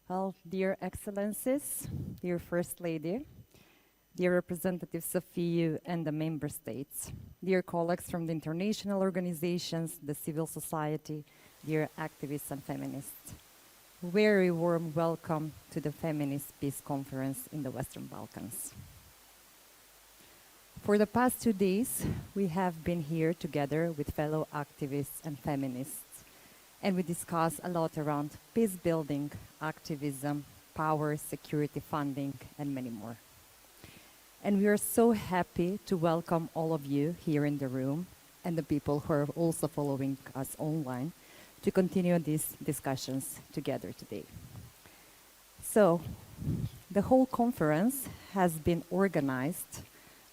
Well, dear Excellencies, dear First Lady, dear representatives of EU and the member states, dear colleagues from the international organizations, the civil society, dear activists and feminists, very warm welcome to the Feminist Peace Conference in the Western Balkans. For the past 2 days, we have been here together with fellow activists and feminists, and we discuss a lot around peace building, activism, power, security funding, and many more. And we are so happy to welcome all of you here in the room and the people who are also following us online to continue these discussions together today. So, the whole conference has been organized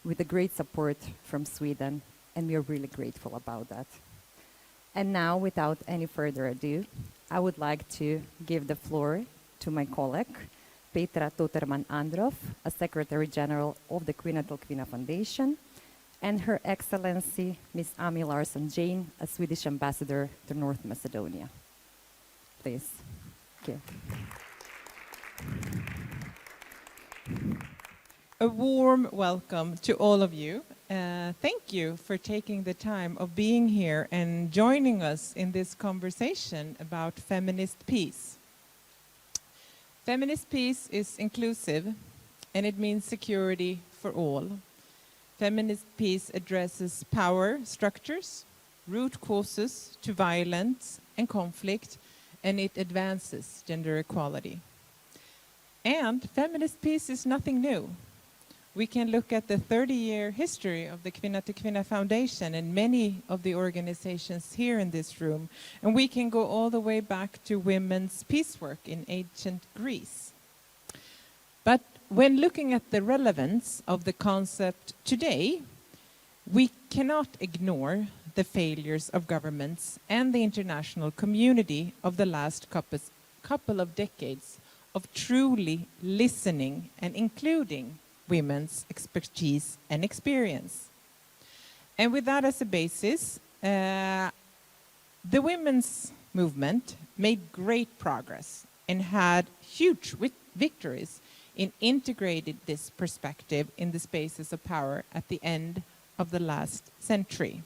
with the great support from Sweden, and we are really grateful about that. And now, without any further ado, I would like to give the floor to my colleague, Petra Toterman-Androv, a Secretary General of the Kvinna till Kvinna Foundation, and Her Excellency, Ms. Ami Larsson-Jane, a Swedish ambassador to North Macedonia. Please. Thank you. A warm welcome to all of you. Thank you for taking the time of being here and joining us in this conversation about feminist peace. Feminist peace is inclusive, and it means security for all. Feminist peace addresses power structures, root causes to violence and conflict, and it advances gender equality. And feminist peace is nothing new. We can look at the 30-year history of the Kvinna till Kvinna Foundation and many of the organizations here in this room, and we can go all the way back to women's peace work in ancient Greece. But when looking at the relevance of the concept today, we cannot ignore the failures of governments and the international community of the last couple of decades of truly listening and including women's expertise and experience. And with that as a basis, the women's movement made great progress and had huge victories in integrating this perspective in the spaces of power at the end of the last century.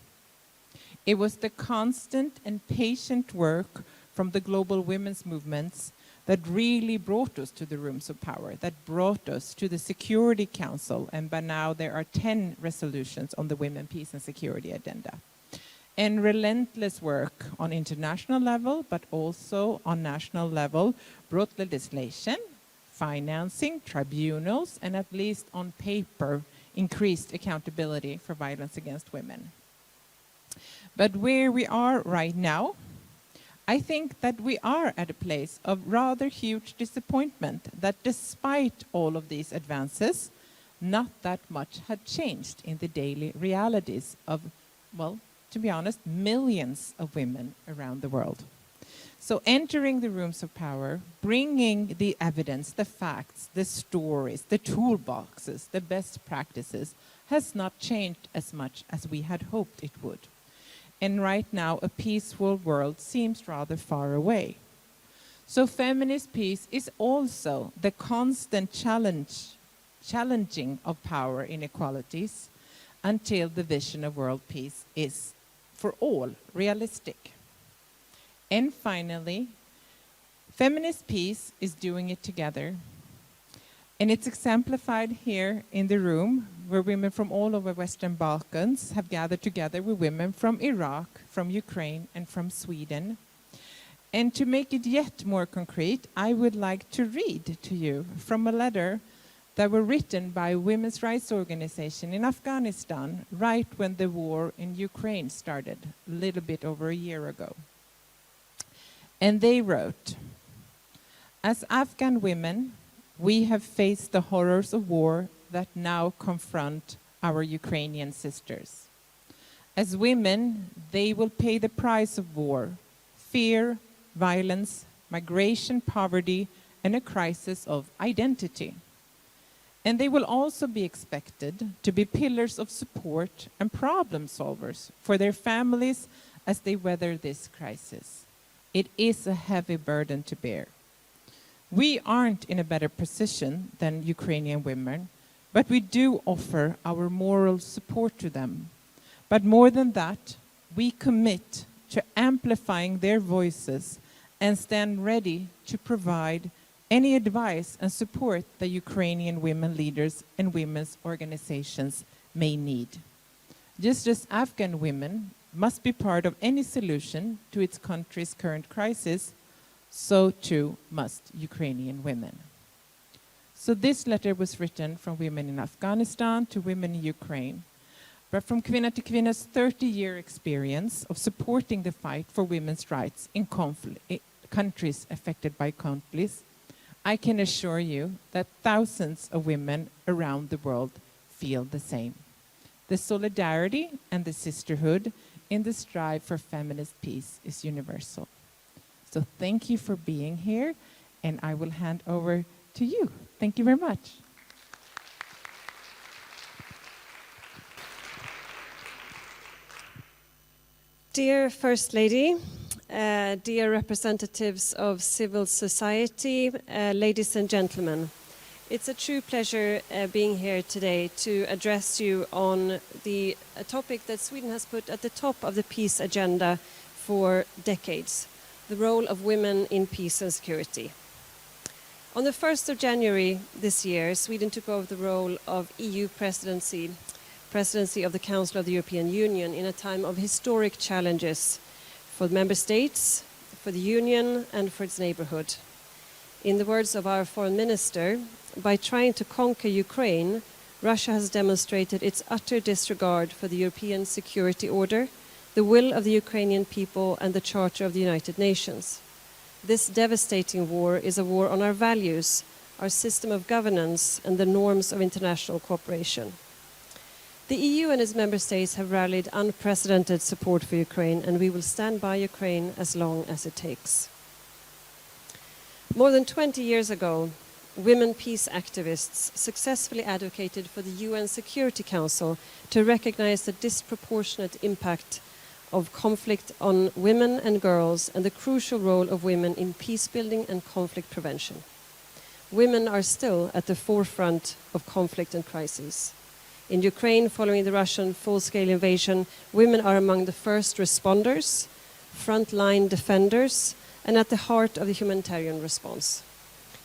It was the constant and patient work from the global women's movements that really brought us to the rooms of power, that brought us to the Security Council, and by now there are 10 resolutions on the Women, Peace and Security agenda. And relentless work on international level, but also on national level, brought legislation, financing, tribunals, and at least on paper, increased accountability for violence against women. But where we are right now, I think that we are at a place of rather huge disappointment that despite all of these advances, not that much had changed in the daily realities of, well, to be honest, millions of women around the world. So entering the rooms of power, bringing the evidence, the facts, the stories, the toolboxes, the best practices, has not changed as much as we had hoped it would. And right now, a peaceful world seems rather far away. So feminist peace is also the constant challenging of power inequalities until the vision of world peace is, for all, realistic. And finally, feminist peace is doing it together. And it's exemplified here in the room, where women from all over Western Balkans have gathered together with women from Iraq, from Ukraine, and from Sweden. And to make it yet more concrete, I would like to read to you from a letter that were written by a women's rights organization in Afghanistan right when the war in Ukraine started, a little bit over a year ago. And they wrote, "As Afghan women, we have faced the horrors of war that now confront our Ukrainian sisters. As women, they will pay the price of war, fear, violence, migration, poverty, and a crisis of identity. And they will also be expected to be pillars of support and problem solvers for their families as they weather this crisis. It is a heavy burden to bear. We aren't in a better position than Ukrainian women, but we do offer our moral support to them. But more than that, we commit to amplifying their voices and stand ready to provide any advice and support that Ukrainian women leaders and women's organizations may need. Just as Afghan women must be part of any solution to its country's current crisis, so too must Ukrainian women. So this letter was written from women in Afghanistan to women in Ukraine. But from Kvinna to Kvinna's 30-year experience of supporting the fight for women's rights in countries affected by conflicts, I can assure you that thousands of women around the world feel the same. The solidarity and the sisterhood in the strive for feminist peace is universal. So thank you for being here, and I will hand over to you. Thank you very much. Dear First Lady, dear representatives of civil society, ladies and gentlemen, it's a true pleasure being here today to address you on a topic that Sweden has put at the top of the peace agenda for decades, the role of women in peace and security. On the 1st of January this year, Sweden took over the role of EU presidency of the Council of the European Union in a time of historic challenges for the member states, for the Union, and for its neighborhood. In the words of our foreign minister, by trying to conquer Ukraine, Russia has demonstrated its utter disregard for the European security order, the will of the Ukrainian people, and the Charter of the United Nations. This devastating war is a war on our values, our system of governance, and the norms of international cooperation. The EU and its member states have rallied unprecedented support for Ukraine, and we will stand by Ukraine as long as it takes. More than 20 years ago, women peace activists successfully advocated for the UN Security Council to recognize the disproportionate impact of conflict on women and girls and the crucial role of women in peacebuilding and conflict prevention. Women are still at the forefront of conflict and crises. In Ukraine, following the Russian full-scale invasion, women are among the first responders, front-line defenders, and at the heart of the humanitarian response.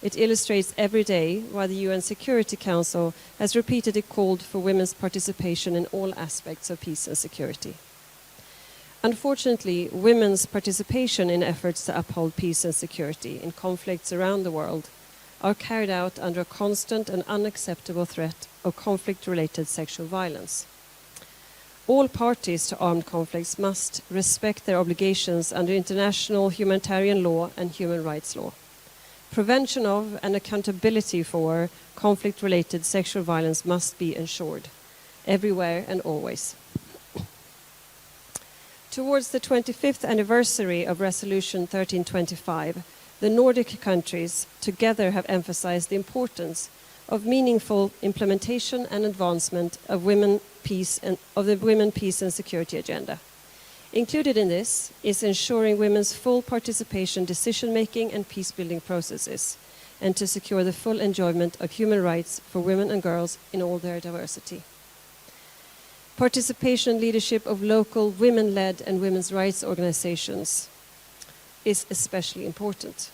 It illustrates every day why the UN Security Council has repeatedly called for women's participation in all aspects of peace and security. Unfortunately, women's participation in efforts to uphold peace and security in conflicts around the world are carried out under a constant and unacceptable threat of conflict-related sexual violence. All parties to armed conflicts must respect their obligations under international humanitarian law and human rights law. Prevention of and accountability for conflict-related sexual violence must be ensured, everywhere and always. Towards the 25th anniversary of Resolution 1325, the Nordic countries together have emphasized the importance of meaningful implementation and advancement of the Women, Peace and Security agenda. Included in this is ensuring women's full participation in decision-making and peace-building processes, and to secure the full enjoyment of human rights for women and girls in all their diversity. Participation and leadership of local women-led and women's rights organizations is especially important.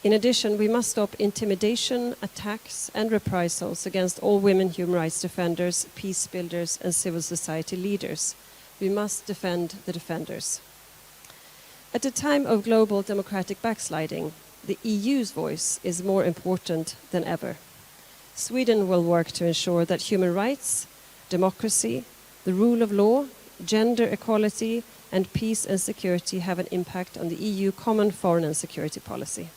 In addition, we must stop intimidation, attacks, and reprisals against all women human rights defenders, peace builders, and civil society leaders. We must defend the defenders. At a time of global democratic backsliding, the EU's voice is more important than ever. Sweden will work to ensure that human rights, democracy, the rule of law, gender equality, and peace and security have an impact on the EU common foreign and security policy.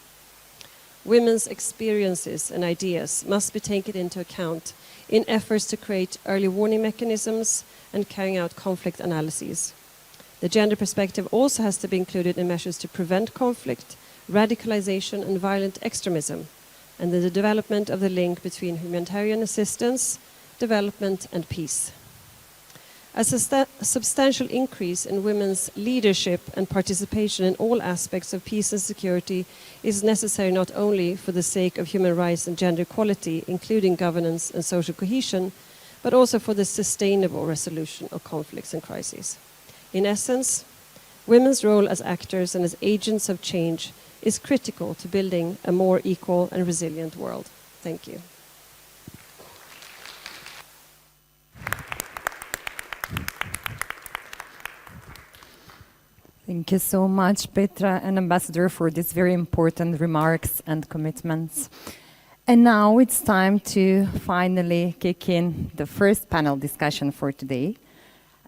Women's experiences and ideas must be taken into account in efforts to create early warning mechanisms and carrying out conflict analyses. The gender perspective also has to be included in measures to prevent conflict, radicalization, and violent extremism, and in the development of the link between humanitarian assistance, development, and peace. A substantial increase in women's leadership and participation in all aspects of peace and security is necessary not only for the sake of human rights and gender equality, including governance and social cohesion, but also for the sustainable resolution of conflicts and crises. In essence, women's role as actors and as agents of change is critical to building a more equal and resilient world. Thank you. Thank you so much, Petra and Ambassador, for these very important remarks and commitments. And now it's time to finally kick in the first panel discussion for today.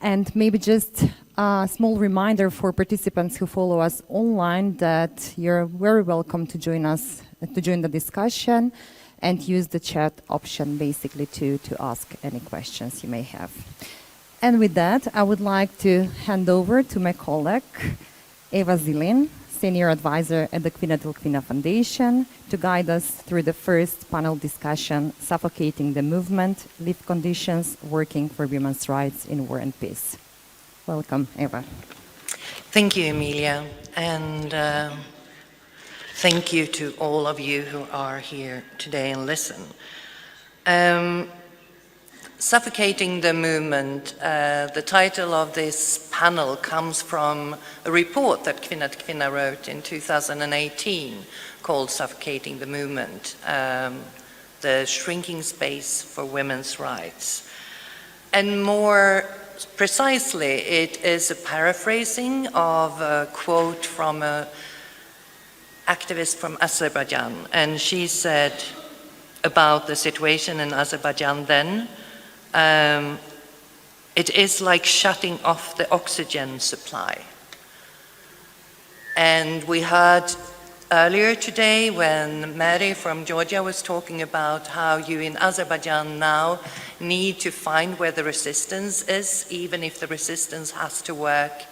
And maybe just a small reminder for participants who follow us online that you're very welcome to join us, to join the discussion and use the chat option basically to ask any questions you may have. And with that, I would like to hand over to my colleague, Eva Zilin, Senior Advisor at the Kvinna till Kvinna Foundation, to guide us through the first panel discussion, Suffocating the Movement, Live Conditions, Working for Women's Rights in War and Peace. Welcome, Eva. Thank you, Emilia, and thank you to all of you who are here today and listen. Suffocating the Movement, the title of this panel comes from a report that Kvinna till Kvinna wrote in 2018 called Suffocating the Movement, the shrinking space for women's rights. And more precisely, it is a paraphrasing of a quote from an activist from Azerbaijan. And she said about the situation in Azerbaijan then, it is like shutting off the oxygen supply. And we heard earlier today when Mary from Georgia was talking about how you in Azerbaijan now need to find where the resistance is, even if the resistance has to work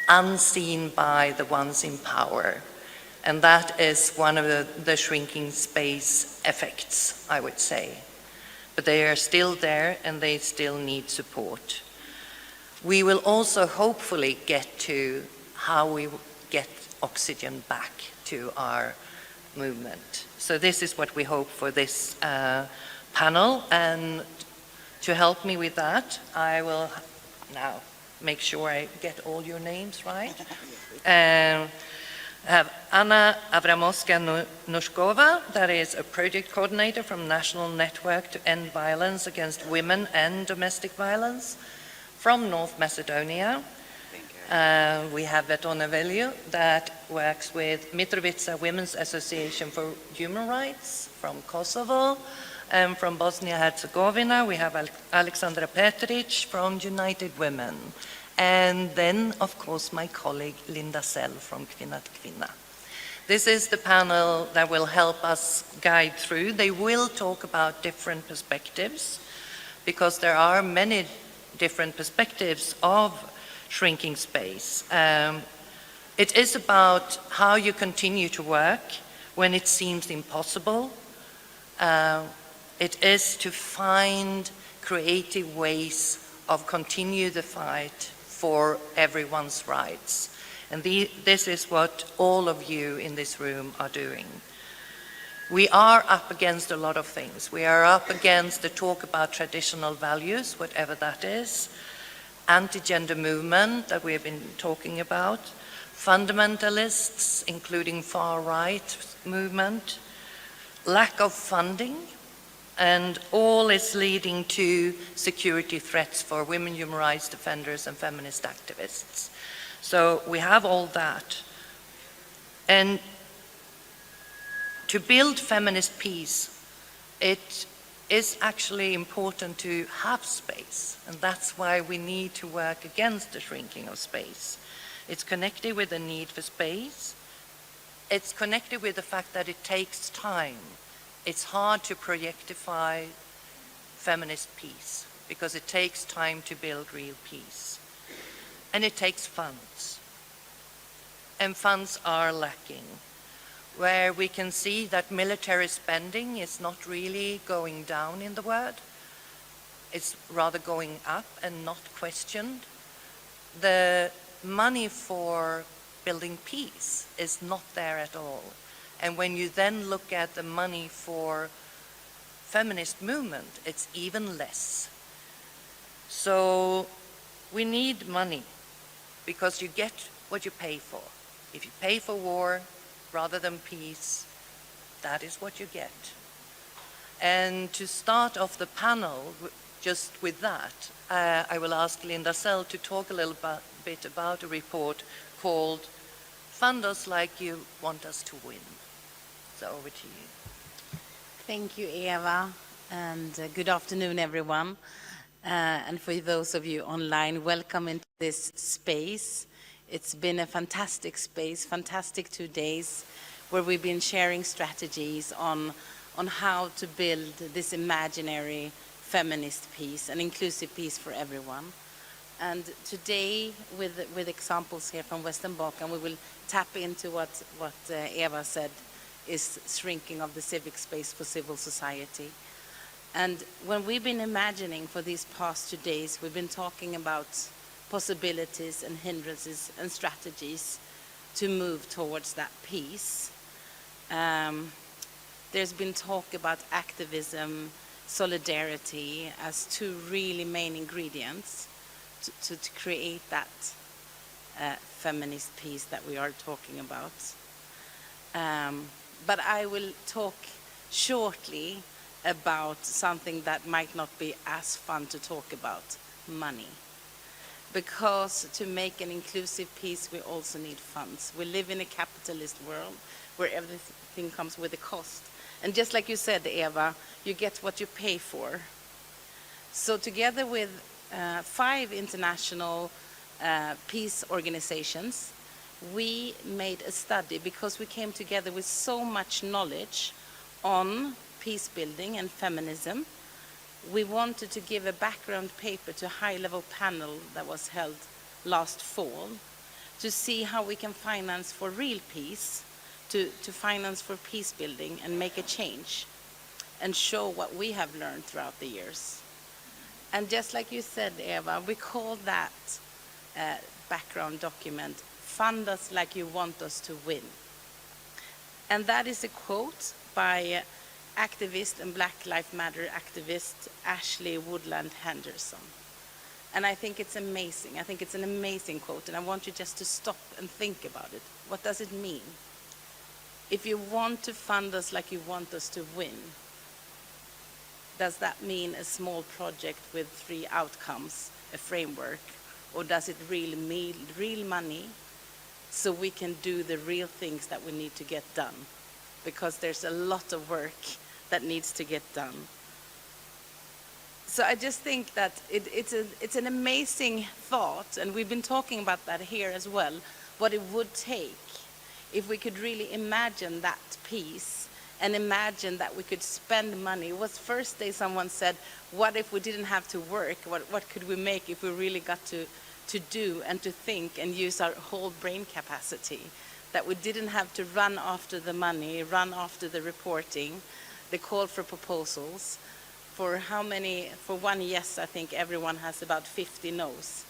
unseen by the ones in power. And that is one of the shrinking space effects, I would say. But they are still there and they still need support. We will also hopefully get to how we get oxygen back to our movement. So this is what we hope for this panel, and to help me with that, I will now make sure I get all your names right. Have Anna Avramovska-Nushkova, that is a project coordinator from National Network to End Violence Against Women and Domestic Violence from North Macedonia. We have Vetona Velju, that works with Mitrovica Women's Association for Human Rights from Kosovo. And from Bosnia-Herzegovina, we have Alexandra Petric from United Women. And then, of course, my colleague Linda Sell from Kvinna till Kvinna. This is the panel that will help us guide through. They will talk about different perspectives, because there are many different perspectives of shrinking space. It is about how you continue to work when it seems impossible. It is to find creative ways of continue the fight for everyone's rights. And this is what all of you in this room are doing. We are up against a lot of things. We are up against the talk about traditional values, whatever that is, anti-gender movement that we have been talking about, fundamentalists, including far-right movement, lack of funding, and all is leading to security threats for women human rights defenders and feminist activists. So we have all that. And to build feminist peace, it is actually important to have space, and that's why we need to work against the shrinking of space. It's connected with the need for space. It's connected with the fact that it takes time. It's hard to projectify feminist peace because it takes time to build real peace. And it takes funds. And funds are lacking. Where we can see that military spending is not really going down in the world, It's rather going up and not questioned. The money for building peace is not there at all. And when you then look at the money for feminist movement, it's even less. So we need money because you get what you pay for. If you pay for war rather than peace, that is what you get. And to start off the panel just with that, I will ask Linda Sell to talk a little bit about a report called Fund Us Like You Want Us to Win. So over to you. Thank you, Eva, and good afternoon, everyone. And for those of you online, welcome into this space. It's been a fantastic space, fantastic 2 days, where we've been sharing strategies on how to build this imaginary feminist peace, an inclusive peace for everyone. And today, with examples here from Western Balkans, we will tap into what Eva said is shrinking of the civic space for civil society. And when we've been imagining for these past 2 days, we've been talking about possibilities and hindrances and strategies to move towards that peace. There's been talk about activism, solidarity as 2 really main ingredients to create that feminist peace that we are talking about. But I will talk shortly about something that might not be as fun to talk about, money. Because to make an inclusive peace, we also need funds. We live in a capitalist world where everything comes with a cost. And just like you said, Eva, you get what you pay for. So together with 5 international peace organizations, we made a study because we came together with so much knowledge on peace building and feminism. We wanted to give a background paper to a high-level panel that was held last fall to see how we can finance for real peace, to finance for peace building and make a change and show what we have learned throughout the years. And just like you said, Eva, we call that background document, Fund Us Like You Want Us to Win. And that is a quote by activist and Black Lives Matter activist Ashley Woodland Henderson. And I think it's amazing. I think it's an amazing quote, and I want you just to stop and think about it. What does it mean? If you want to fund us like you want us to win, does that mean a small project with 3 outcomes, a framework? Or does it really mean real money so we can do the real things that we need to get done? Because there's a lot of work that needs to get done. So I just think that it's an amazing thought, and we've been talking about that here as well, what it would take if we could really imagine that peace and imagine that we could spend money. It was first day someone said, what if we didn't have to work? What could we make if we really got to do and to think and use our whole brain capacity? That we didn't have to run after the money, run after the reporting, the call for proposals. For how many, for 1 yes, I think everyone has about 50 no's.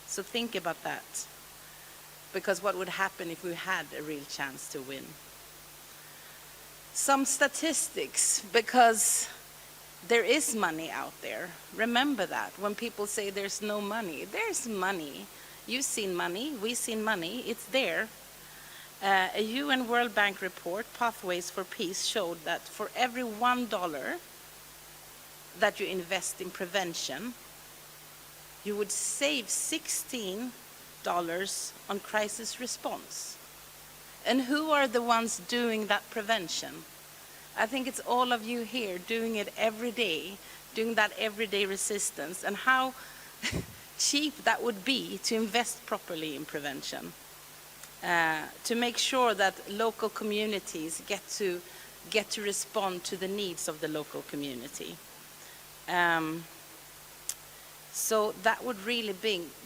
So think about that. Because what would happen if we had a real chance to win? Some statistics, because there is money out there. Remember that. When people say there's no money, there's money. You've seen money, we've seen money, it's there. A UN World Bank report, Pathways for Peace, showed that for every $1 that you invest in prevention, you would save $16 on crisis response. And who are the ones doing that prevention? I think it's all of you here doing it every day, doing that everyday resistance, and how cheap that would be to invest properly in prevention. To make sure that local communities get to respond to the needs of the local community. So that would really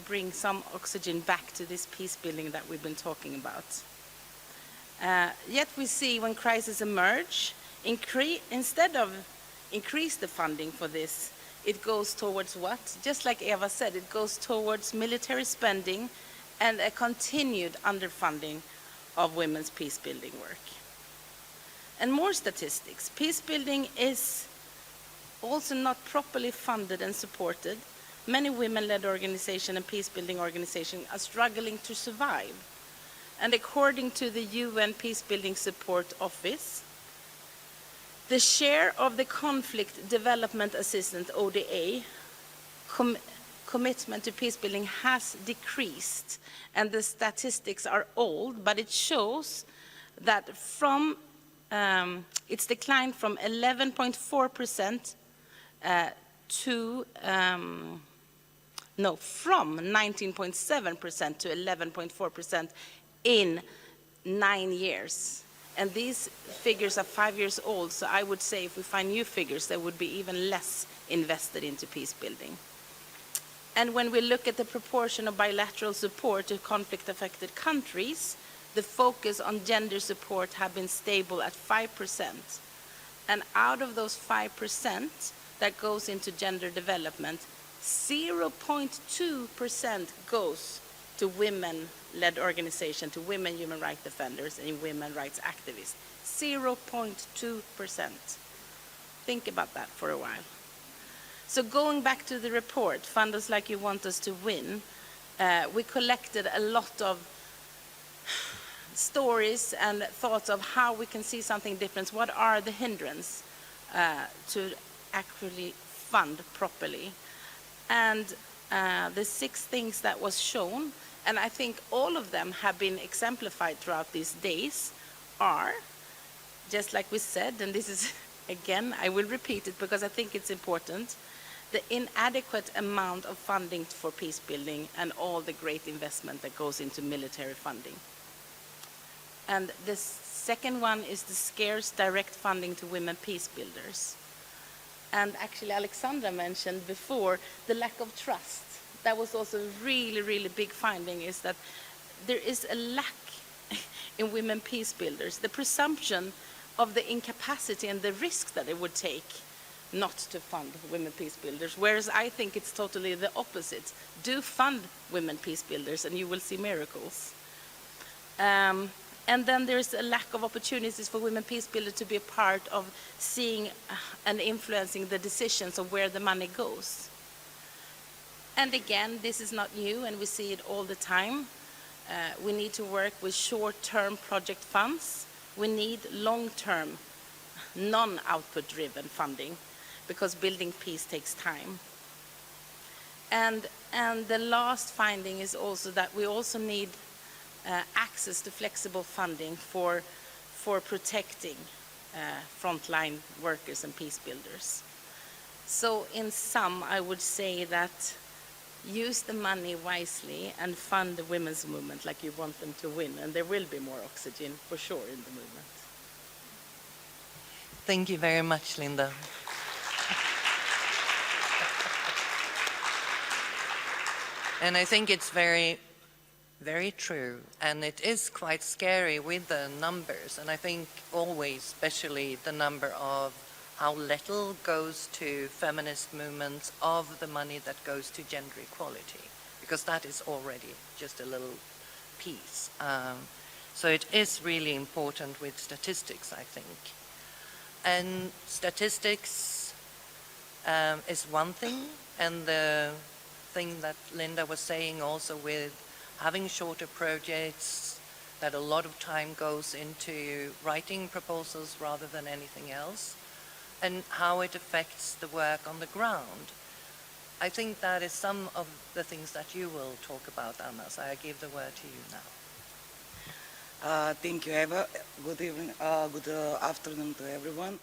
bring some oxygen back to this peace building that we've been talking about. Yet we see when crises emerge, instead of increase the funding for this, it goes towards what? Just like Eva said, it goes towards military spending and a continued underfunding of women's peacebuilding work. And more statistics. Peacebuilding is also not properly funded and supported. Many women-led organizations and peacebuilding organizations are struggling to survive. And according to the UN Peacebuilding Support Office, the share of the Conflict Development Assistance, ODA, commitment to peacebuilding has decreased. And the statistics are old, but it shows that it's declined from 11.4% from 19.7% to 11.4% in 9 years. And these figures are 5 years old, so I would say if we find new figures, there would be even less invested into peacebuilding. And when we look at the proportion of bilateral support to conflict-affected countries, the focus on gender support have been stable at 5%. And out of those 5% that goes into gender development, 0.2% goes to women-led organizations, to women human rights defenders and women rights activists. 0.2%. Think about that for a while. So going back to the report, Fund Us Like You Want Us to Win, we collected a lot of stories and thoughts of how we can see something different. What are the hindrances to actually fund properly? And the 6 things that was shown, and I think all of them have been exemplified throughout these days, are, just like we said, and this is, again, I will repeat it because I think it's important, the inadequate amount of funding for peacebuilding and all the great investment that goes into military funding. And the second one is the scarce direct funding to women peacebuilders. And actually, Alexandra mentioned before the lack of trust. That was also a really, really big finding, is that there is a lack in women peacebuilders. The presumption of the incapacity and the risk that it would take not to fund women peacebuilders, whereas I think it's totally the opposite. Do fund women peacebuilders and you will see miracles. And then there's a lack of opportunities for women peacebuilders to be a part of seeing and influencing the decisions of where the money goes. And again, this is not new and we see it all the time. We need to work with short-term project funds. We need long-term, non-output driven funding because building peace takes time. And the last finding is also that we also need access to flexible funding for protecting frontline workers and peace builders. So in sum, I would say that use the money wisely and fund the women's movement like you want them to win, and there will be more oxygen for sure in the movement. Thank you very much, Linda. And I think it's very, very true, and it is quite scary with the numbers, and I think always, especially the number of how little goes to feminist movements of the money that goes to gender equality, because that is already just a little piece. So it is really important with statistics, I think. And statistics is one thing, and the thing that Linda was saying also with having shorter projects, that a lot of time goes into writing proposals rather than anything else, and how it affects the work on the ground. I think that is some of the things that you will talk about, Anna, so I give the word to you now. Thank you, Eva. Good evening, good afternoon to everyone.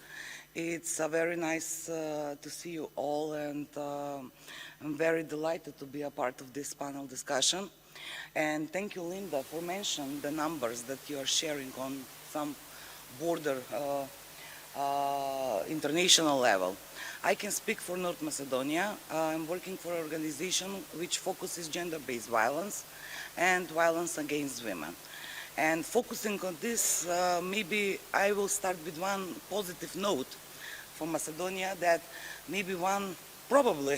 It's very nice to see you all, and I'm very delighted to be a part of this panel discussion. And thank you, Linda, for mentioning the numbers that you are sharing on some border international level. I can speak for North Macedonia. I'm working for an organization which focuses gender-based violence and violence against women. And focusing on this, maybe I will start with one positive note for Macedonia that maybe probably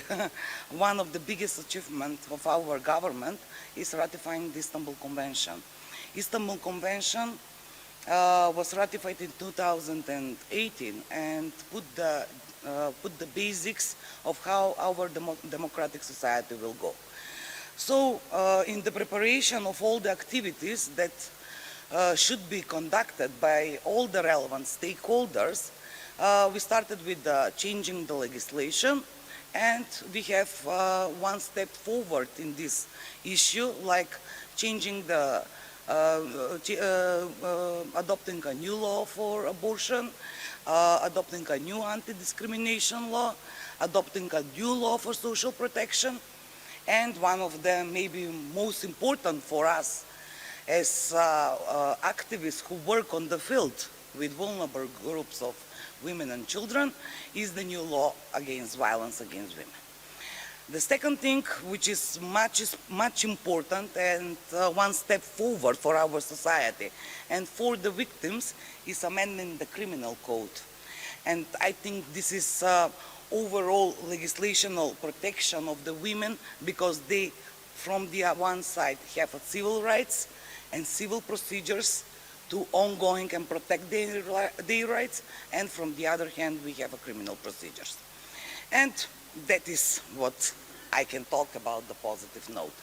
one of the biggest achievements of our government is ratifying the Istanbul Convention. Istanbul Convention was ratified in 2018 and put the basics of how our democratic society will go. So in the preparation of all the activities that should be conducted by all the relevant stakeholders, we started with changing the legislation, and we have one step forward in this issue, like changing the adopting a new law for abortion, adopting a new anti-discrimination law, adopting a new law for social protection, and one of the maybe most important for us as activists who work on the field with vulnerable groups of women and children is the new law against violence against women. The second thing, which is much important and one step forward for our society and for the victims, is amending the criminal code. And I think this is overall legislational protection of the women, because they, from the one side, have civil rights and civil procedures to ongoing and protect their rights, and from the other hand, we have criminal procedures. And that is what I can talk about the positive note.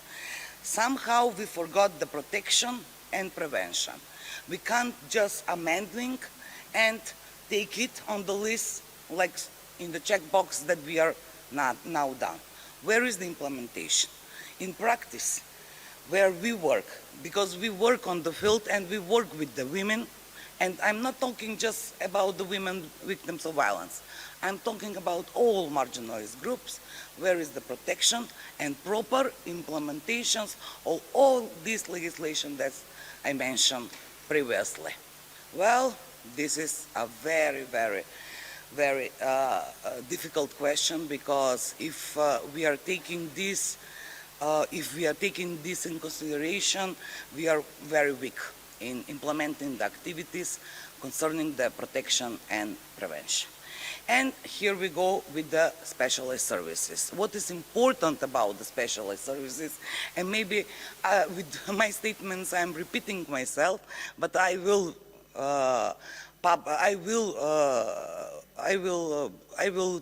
Somehow we forgot the protection and prevention. We can't just amending and take it on the list like in the checkbox that we are not now done. Where is the implementation? In practice, where we work, because we work on the field and we work with the women, and I'm not talking just about the women victims of violence. I'm talking about all marginalized groups. Where is the protection and proper implementations of all this legislation that I mentioned previously? Well, this is a very, very, very difficult question, because if we are taking this in consideration, we are very weak in implementing the activities concerning the protection and prevention. And here we go with the specialized services. What is important about the specialized services, and maybe with my statements I'm repeating myself, but I will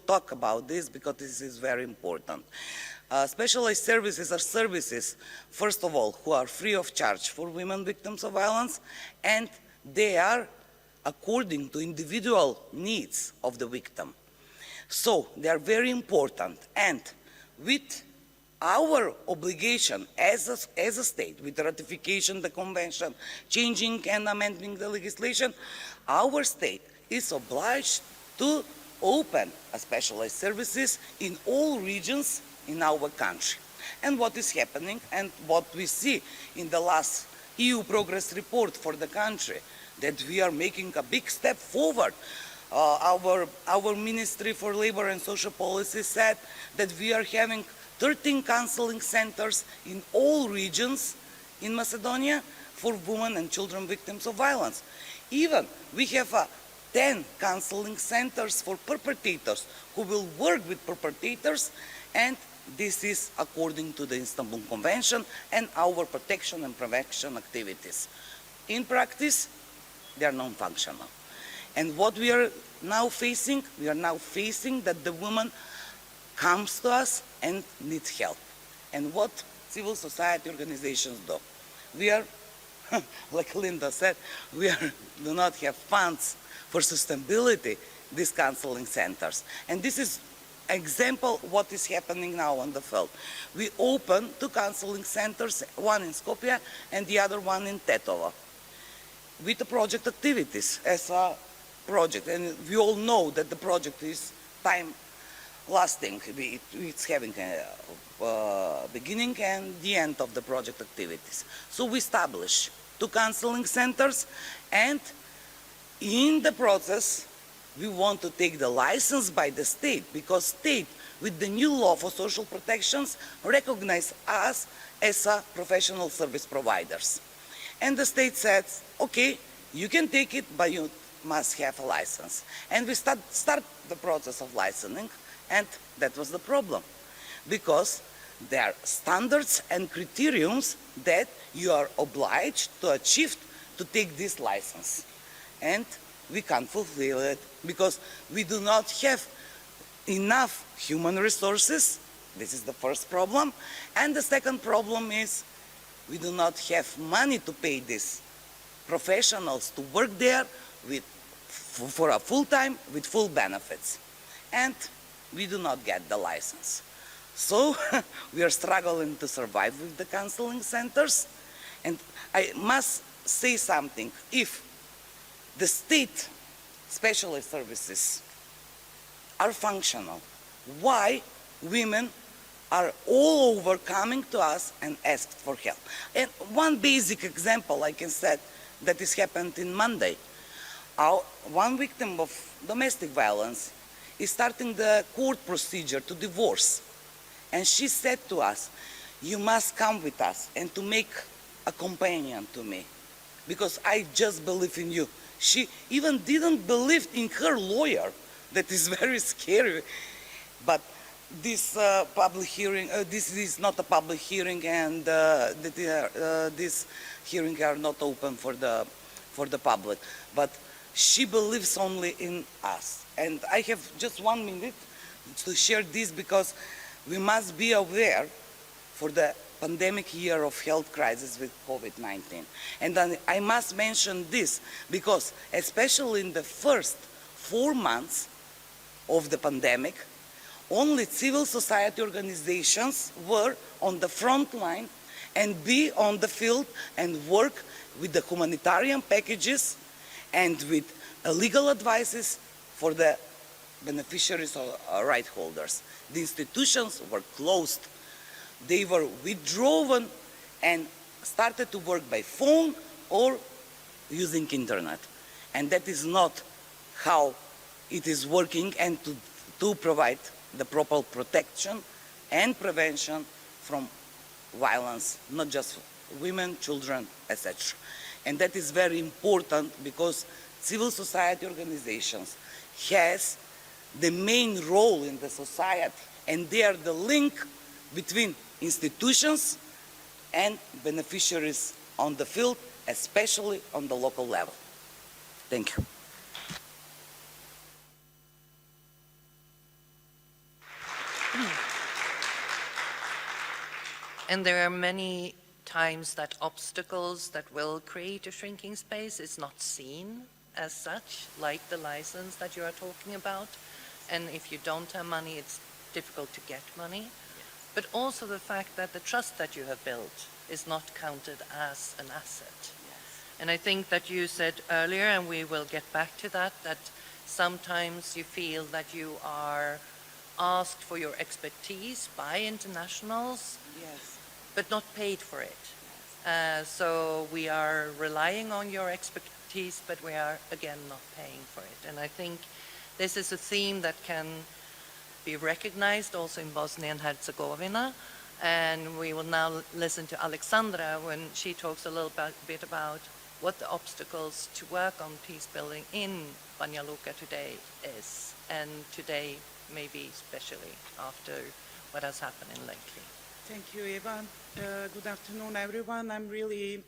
talk about this because this is very important. Specialized services are services, first of all, who are free of charge for women victims of violence, and they are according to individual needs of the victim. So they are very important, and with our obligation as a state, with ratification of the convention, changing and amending the legislation, our state is obliged to open specialized services in all regions in our country. And what is happening, and what we see in the last EU progress report for the country, that we are making a big step forward. Our Ministry for Labor and Social Policy said that we are having 13 counseling centers in all regions in Macedonia for women and children victims of violence. Even we have 10 counseling centers for perpetrators who will work with perpetrators, and this is according to the Istanbul Convention and our protection and prevention activities. In practice, they are non-functional. And what we are now facing, that the woman comes to us and needs help. And what civil society organizations do? We are, like Linda said, do not have funds for sustainability, these counseling centers. And this is example what is happening now on the field. We open 2 counseling centers, one in Skopje and the other one in Tetovo, with the project activities as a project. And we all know that the project is time lasting. It's having a beginning and the end of the project activities. So we establish 2 counseling centers, and in the process we want to take the license by the state, because state, with the new law for social protections, recognize us as a professional service providers. And the state says, okay, you can take it, but you must have a license. And we start the process of licensing, and that was the problem. Because there are standards and criteriums that you are obliged to achieve to take this license. And we can't fulfill it because we do not have enough human resources. This is the first problem. And the second problem is we do not have money to pay these professionals to work there for a full time with full benefits. And we do not get the license. So we are struggling to survive with the counseling centers. And I must say something. If the state specialist services are functional, why women are all over coming to us and asked for help? And one basic example I can say that has happened in Monday. One victim of domestic violence is starting the court procedure to divorce. And she said to us, you must come with us and to make a companion to me, because I just believe in you. She even didn't believe in her lawyer. That is very scary. But this public hearing, this is not a public hearing, and this hearing are not open for the public. But she believes only in us. And I have just 1 minute to share this, because we must be aware for the pandemic year of health crisis with COVID-19. And then I must mention this, because especially in the first 4 months of the pandemic, only civil society organizations were on the front line and be on the field and work with the humanitarian packages and with legal advices for the beneficiaries or right holders. The institutions were closed. They were withdrawn and started to work by phone or using internet. And that is not how it is working, and to provide the proper protection and prevention from violence, not just women, children, etc. And that is very important, because civil society organizations has the main role in the society, and they are the link between institutions and beneficiaries on the field, especially on the local level. Thank you. And there are many times that obstacles that will create a shrinking space is not seen as such, like the license that you are talking about. And if you don't have money, it's difficult to get money. Yes. But also the fact that the trust that you have built is not counted as an asset. Yes. And I think that you said earlier, and we will get back to that, that sometimes you feel that you are asked for your expertise by internationals, Yes. but not paid for it. So we are relying on your expertise, but we are, again, not paying for it. And I think this is a theme that can be recognized also in Bosnia and Herzegovina. And we will now listen to Alexandra when she talks a little bit about what the obstacles to work on peace building in Banja Luka today is, and today maybe especially after what has happened lately. Thank you, Eva. Good afternoon, everyone. I'm really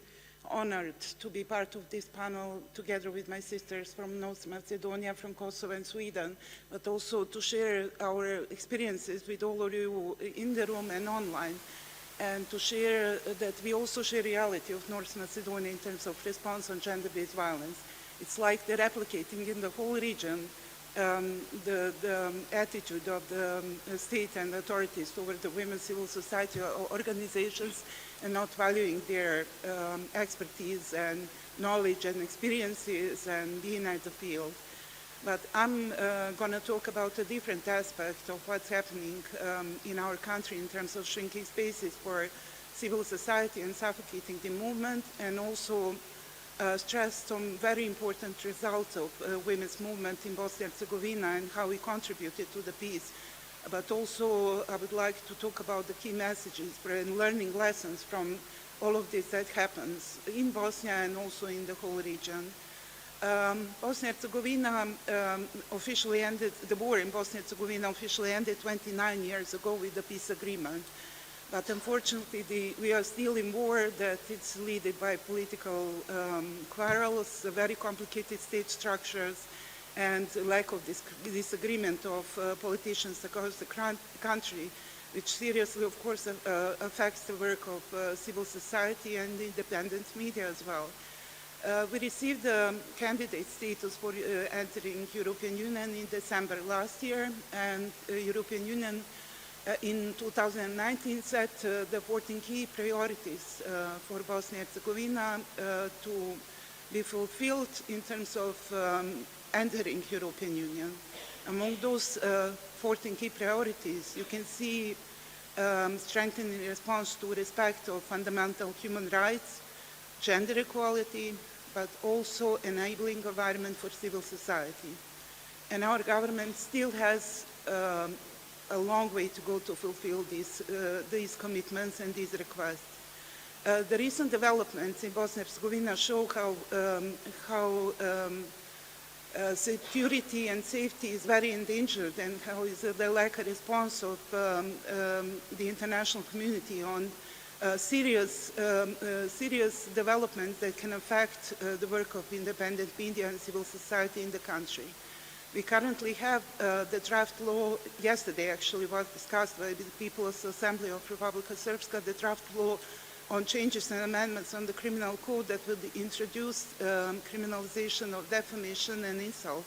honored to be part of this panel together with my sisters from North Macedonia, from Kosovo and Sweden, but also to share our experiences with all of you in the room and online, and to share that we also share reality of North Macedonia in terms of response on gender-based violence. It's like they're replicating in the whole region the attitude of the state and authorities toward the women's civil society organizations, and not valuing their expertise and knowledge and experiences and being at the field. But I'm going to talk about a different aspect of what's happening in our country in terms of shrinking spaces for civil society and suffocating the movement, and also stress some very important results of women's movement in Bosnia and Herzegovina and how we contributed to the peace. But also I would like to talk about the key messages and learning lessons from all of this that happens in Bosnia and also in the whole region. Bosnia-Herzegovina officially ended, the war in Bosnia-Herzegovina officially ended 29 years ago with the peace agreement. But unfortunately, we are still in war that it's led by political quarrels, very complicated state structures, and lack of disagreement of politicians across the country, which seriously, of course, affects the work of civil society and independent media as well. We received candidate status for entering European Union in December last year, and European Union in 2019 set the 14 key priorities for Bosnia-Herzegovina to be fulfilled in terms of entering European Union. Among those 14 key priorities, you can see strengthening response to respect of fundamental human rights, gender equality, but also enabling environment for civil society. And our government still has a long way to go to fulfill these commitments and these requests. The recent developments in Bosnia-Herzegovina show how security and safety is very endangered, and how is the lack of response of the international community on serious developments that can affect the work of independent media and civil society in the country. We currently have the draft law, yesterday actually was discussed by the People's Assembly of Republika Srpska, the draft law on changes and amendments on the criminal code that would introduce criminalization of defamation and insult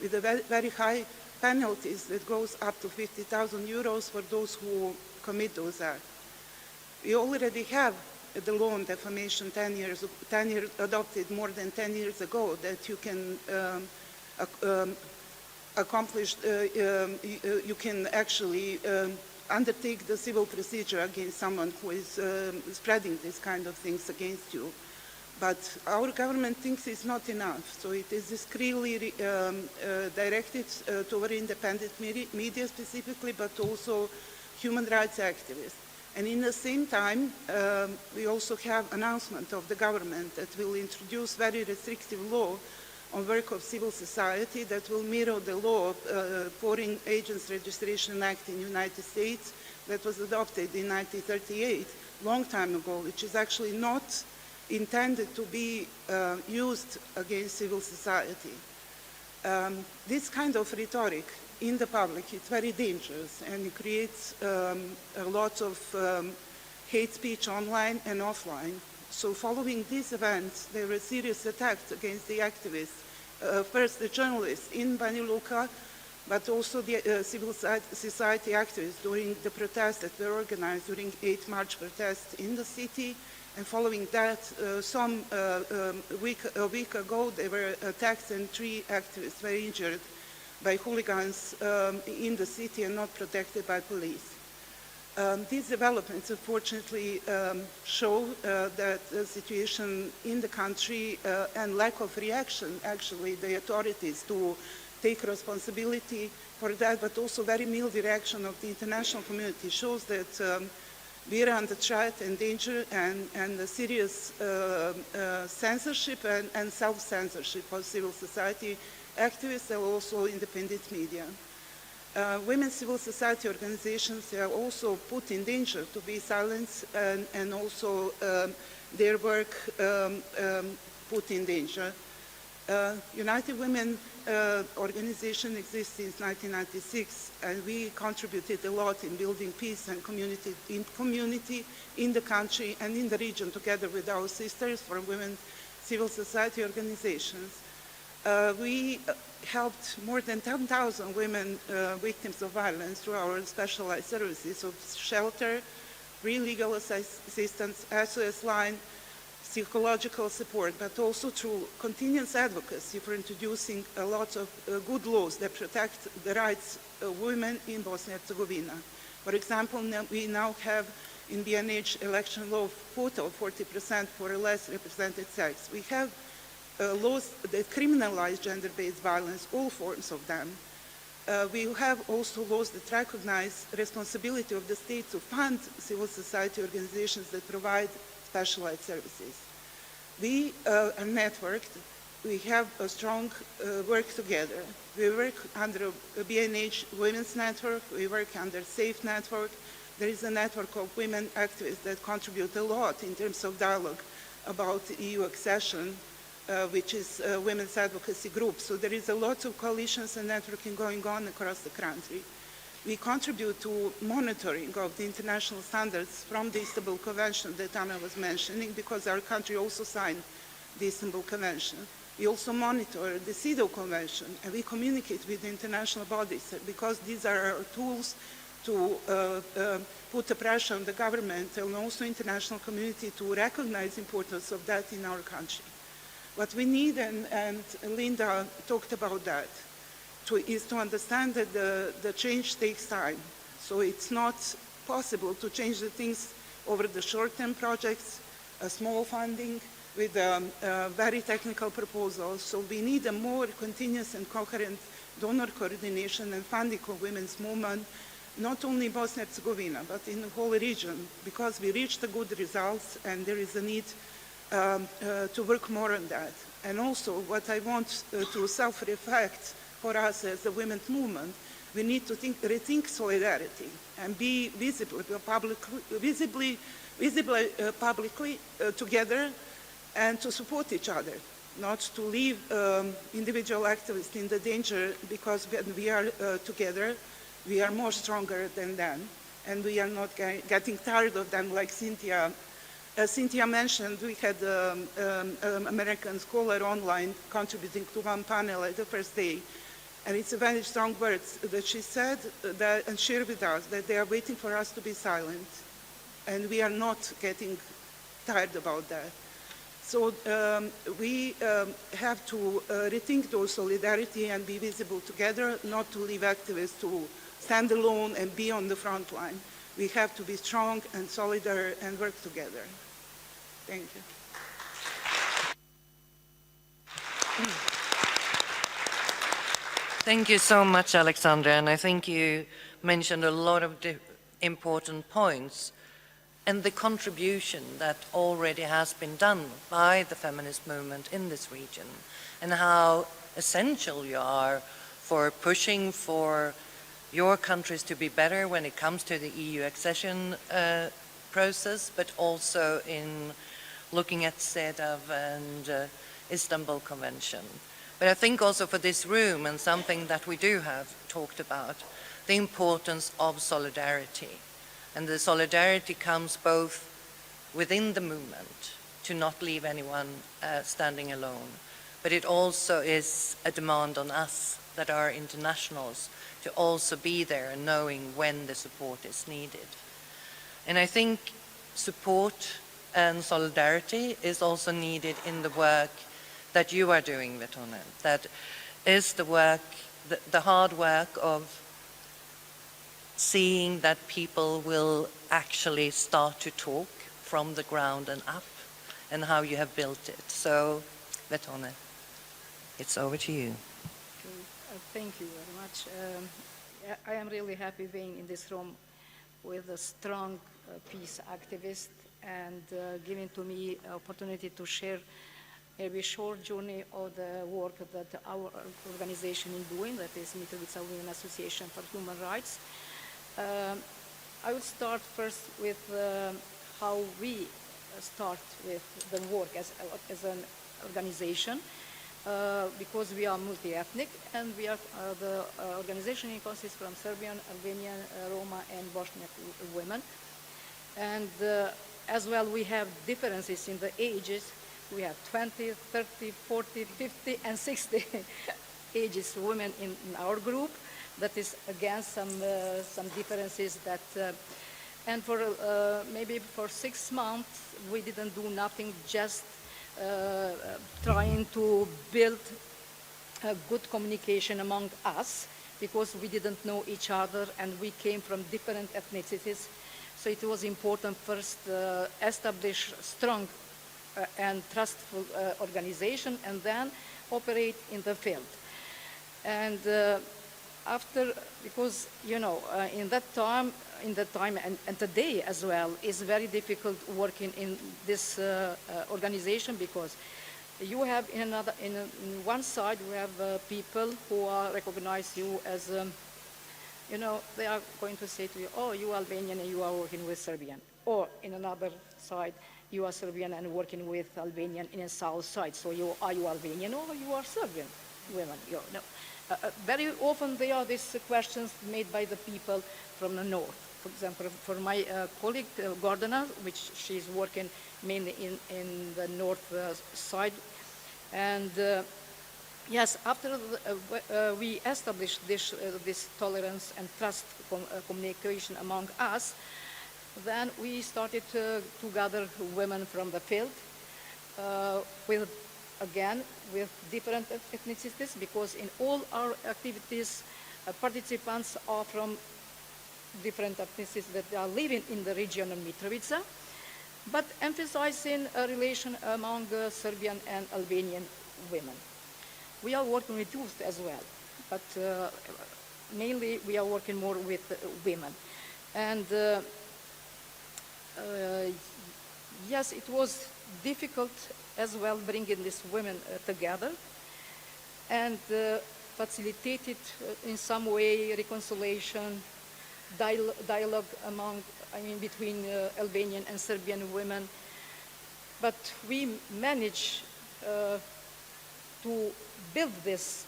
with very high penalties that goes up to 50,000 euros for those who commit those acts. We already have the law on defamation adopted more than 10 years ago that you can you can actually undertake the civil procedure against someone who is spreading these kind of things against you. But our government thinks it's not enough, so it is discreetly directed toward independent media specifically, but also human rights activists. And in the same time, we also have announcement of the government that will introduce very restrictive law on work of civil society that will mirror the law of Foreign Agents Registration Act in the United States that was adopted in 1938, long time ago, which is actually not intended to be used against civil society. This kind of rhetoric in the public is very dangerous, and it creates a lot of hate speech online and offline. So following these events, there were serious attacks against the activists, first the journalists in Banja Luka, but also the civil society activists during the protests that were organized during 8 March protests in the city. And following that, a week ago, there were attacks and 3 activists were injured by hooligans in the city and not protected by police. These developments, unfortunately, show that the situation in the country and lack of reaction, actually, the authorities to take responsibility for that, but also very mild reaction of the international community shows that we are under threat and danger and a serious censorship and self-censorship of civil society activists and also independent media. Women's civil society organizations are also put in danger to be silenced and also their work put in danger. United Women organization exists since 1996, and we contributed a lot in building peace and community in the country and in the region together with our sisters from women's civil society organizations. We helped more than 10,000 women victims of violence through our specialized services of shelter, free legal assistance, SOS line, psychological support, but also through continuous advocacy for introducing a lot of good laws that protect the rights of women in Bosnia-Herzegovina. For example, we now have in BNH election law quota of 40% for a less represented sex. We have laws that criminalize gender-based violence, all forms of them. We have also laws that recognize responsibility of the state to fund civil society organizations that provide specialized services. We are networked we have a strong work together. We work under a BNH Women's Network, we work under SAFE Network. There is a network of women activists that contribute a lot in terms of dialogue about EU accession, which is a women's advocacy group. So there is a lot of coalitions and networking going on across the country. We contribute to monitoring of the international standards from the Istanbul Convention that Anna was mentioning, because our country also signed the Istanbul Convention. We also monitor the CEDAW Convention, and we communicate with the international bodies, because these are our tools to put the pressure on the government and also international community to recognize the importance of that in our country. What we need, and Linda talked about that, is to understand that the change takes time. So it's not possible to change the things over the short-term projects, a small funding with very technical proposals. So we need a more continuous and coherent donor coordination and funding of women's movement, not only in Bosnia and Herzegovina, but in the whole region, because we reached the good results and there is a need to work more on that. And also what I want to self-reflect for us as a women's movement, we need to rethink solidarity and be visibly publicly together and to support each other, not to leave individual activists in the danger, because when we are together, we are more stronger than them, and we are not getting tired of them, like Cynthia. As Cynthia mentioned, we had an American scholar online contributing to one panel at the first day, and it's a very strong words that she said that, and shared with us, that they are waiting for us to be silent, and we are not getting tired about that. So we have to rethink those solidarity and be visible together, not to leave activists to stand alone and be on the front line. We have to be strong and solidar and work together. Thank you. Thank you so much, Alexandra, and I think you mentioned a lot of important points, and the contribution that already has been done by the feminist movement in this region, and how essential you are for pushing for your countries to be better when it comes to the EU accession process, but also in looking at CEDAW and Istanbul Convention. But I think also for this room, and something that we do have talked about, the importance of solidarity. And the solidarity comes both within the movement, to not leave anyone standing alone, but it also is a demand on us that are internationals to also be there and knowing when the support is needed. And I think support and solidarity is also needed in the work that you are doing, Vetone. That is the work, the hard work of seeing that people will actually start to talk from the ground and up, and how you have built it. So, Vetone, it's over to you. Thank you very much. I am really happy being in this room with a strong peace activist, and giving to me opportunity to share maybe a short journey of the work that our organization is doing, that is Mitrovica Women Association for Human Rights. I would start first with how we start with the work as an organization, because we are multi-ethnic, and we are the organization consists from Serbian, Albanian, Roma, and Bosniak women. And as well, we have differences in the ages. We have 20, 30, 40, 50, and 60 ages women in our group. That is, again, some differences that, and for maybe for 6 months, we didn't do nothing, just trying to build a good communication among us, because we didn't know each other and we came from different ethnicities. So it was important first establish strong and trustful organization, and then operate in the field. And after, because you know, in that time and today as well, is very difficult working in this organization, because you have in one side, you have people who are recognize you as, you know, they are going to say to you, oh, you Albanian and you are working with Serbian. Or in another side, you are Serbian and working with Albanian in the south side. So are you Albanian or you are Serbian women? No. Very often there are these questions made by the people from the north. For example, for my colleague Gordana, which she's working mainly in the north side. And yes, after we established this tolerance and trust communication among us, then we started to gather women from the field with different ethnicities, because in all our activities, participants are from different ethnicities that are living in the region of Mitrovica, but emphasizing a relation among Serbian and Albanian women. We are working with youth as well, but mainly we are working more with women. And yes, it was difficult as well bringing these women together and facilitated in some way reconciliation, dialogue between Albanian and Serbian women. But we managed to build this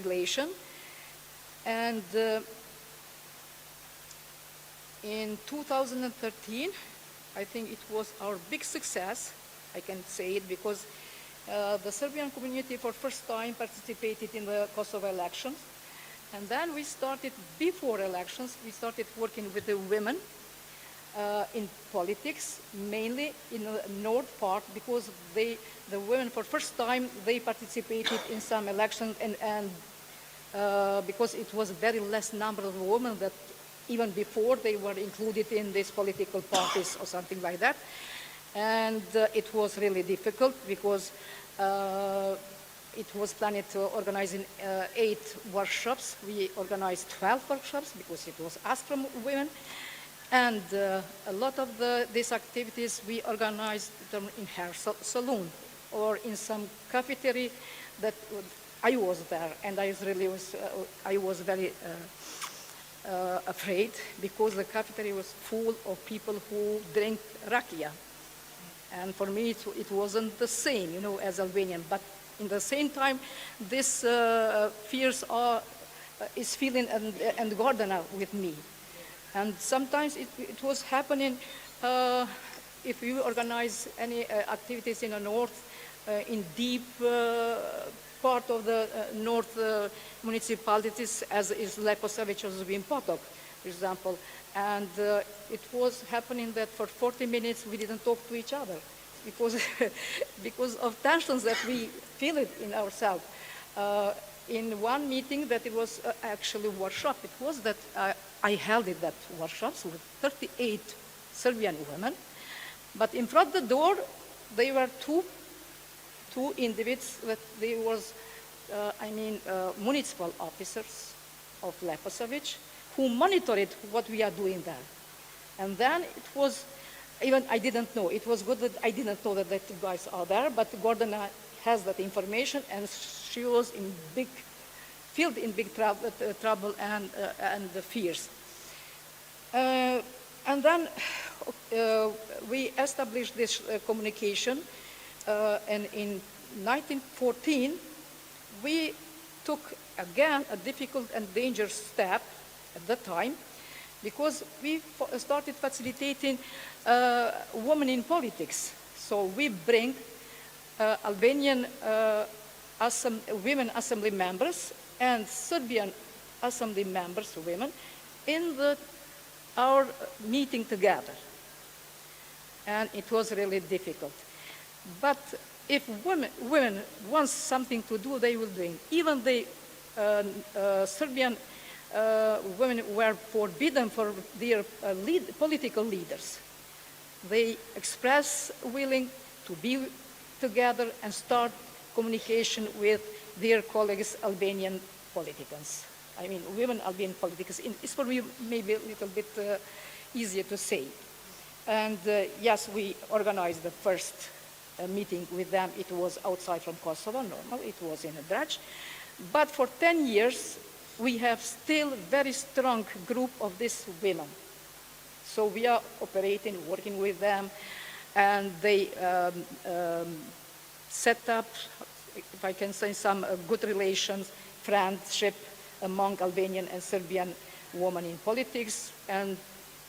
relation, and in 2013, I think it was our big success. I can say it because the Serbian community for first time participated in the Kosovo elections. And then we started, before elections, we started working with the women in politics, mainly in the north part, because the women for first time, they participated in some elections, and because it was very less number of women that even before they were included in these political parties or something like that. And it was really difficult because it was planned to organize 8 workshops. We organized 12 workshops because it was asked from women. And a lot of these activities we organized them in hair salon or in some cafeteria that I was there, and I was very afraid because the cafeteria was full of people who drink rakia. And for me, it wasn't the same, you know, as Albanian. But in the same time, this fears is feeling and Gordana with me. And sometimes it was happening if you organize any activities in the north, in deep part of the north municipalities, as is Leposavić or Zubin Potok, for example. And it was happening that for 40 minutes we didn't talk to each other because of tensions that we feel it in ourselves. In one meeting that it was actually a workshop, it was that I held that workshops with 38 Serbian women, but in front of the door there were two individuals that they was, municipal officers of Leposavić who monitored what we are doing there. And then it was, even I didn't know, it was good that I didn't know that two guys are there, but Gordana has that information, and she was filled in big trouble and the fears. And then we established this communication, and in 1914, we took again a difficult and dangerous step at that time, because we started facilitating women in politics. So we bring Albanian women assembly members and Serbian assembly members, women, in our meeting together. And it was really difficult. But if women want something to do, they will do it. Even the Serbian women were forbidden for their political leaders. They express willing to be together and start communication with their colleagues, Albanian politicians. I mean, women Albanian politicians. It's for me maybe a little bit easier to say. And yes, we organized the first meeting with them, it was outside from Kosovo, normal, it was in a Draj. But for 10 years, we have still very strong group of these women. So we are operating, working with them, and they set up, if I can say, some good relations, friendship among Albanian and Serbian women in politics. And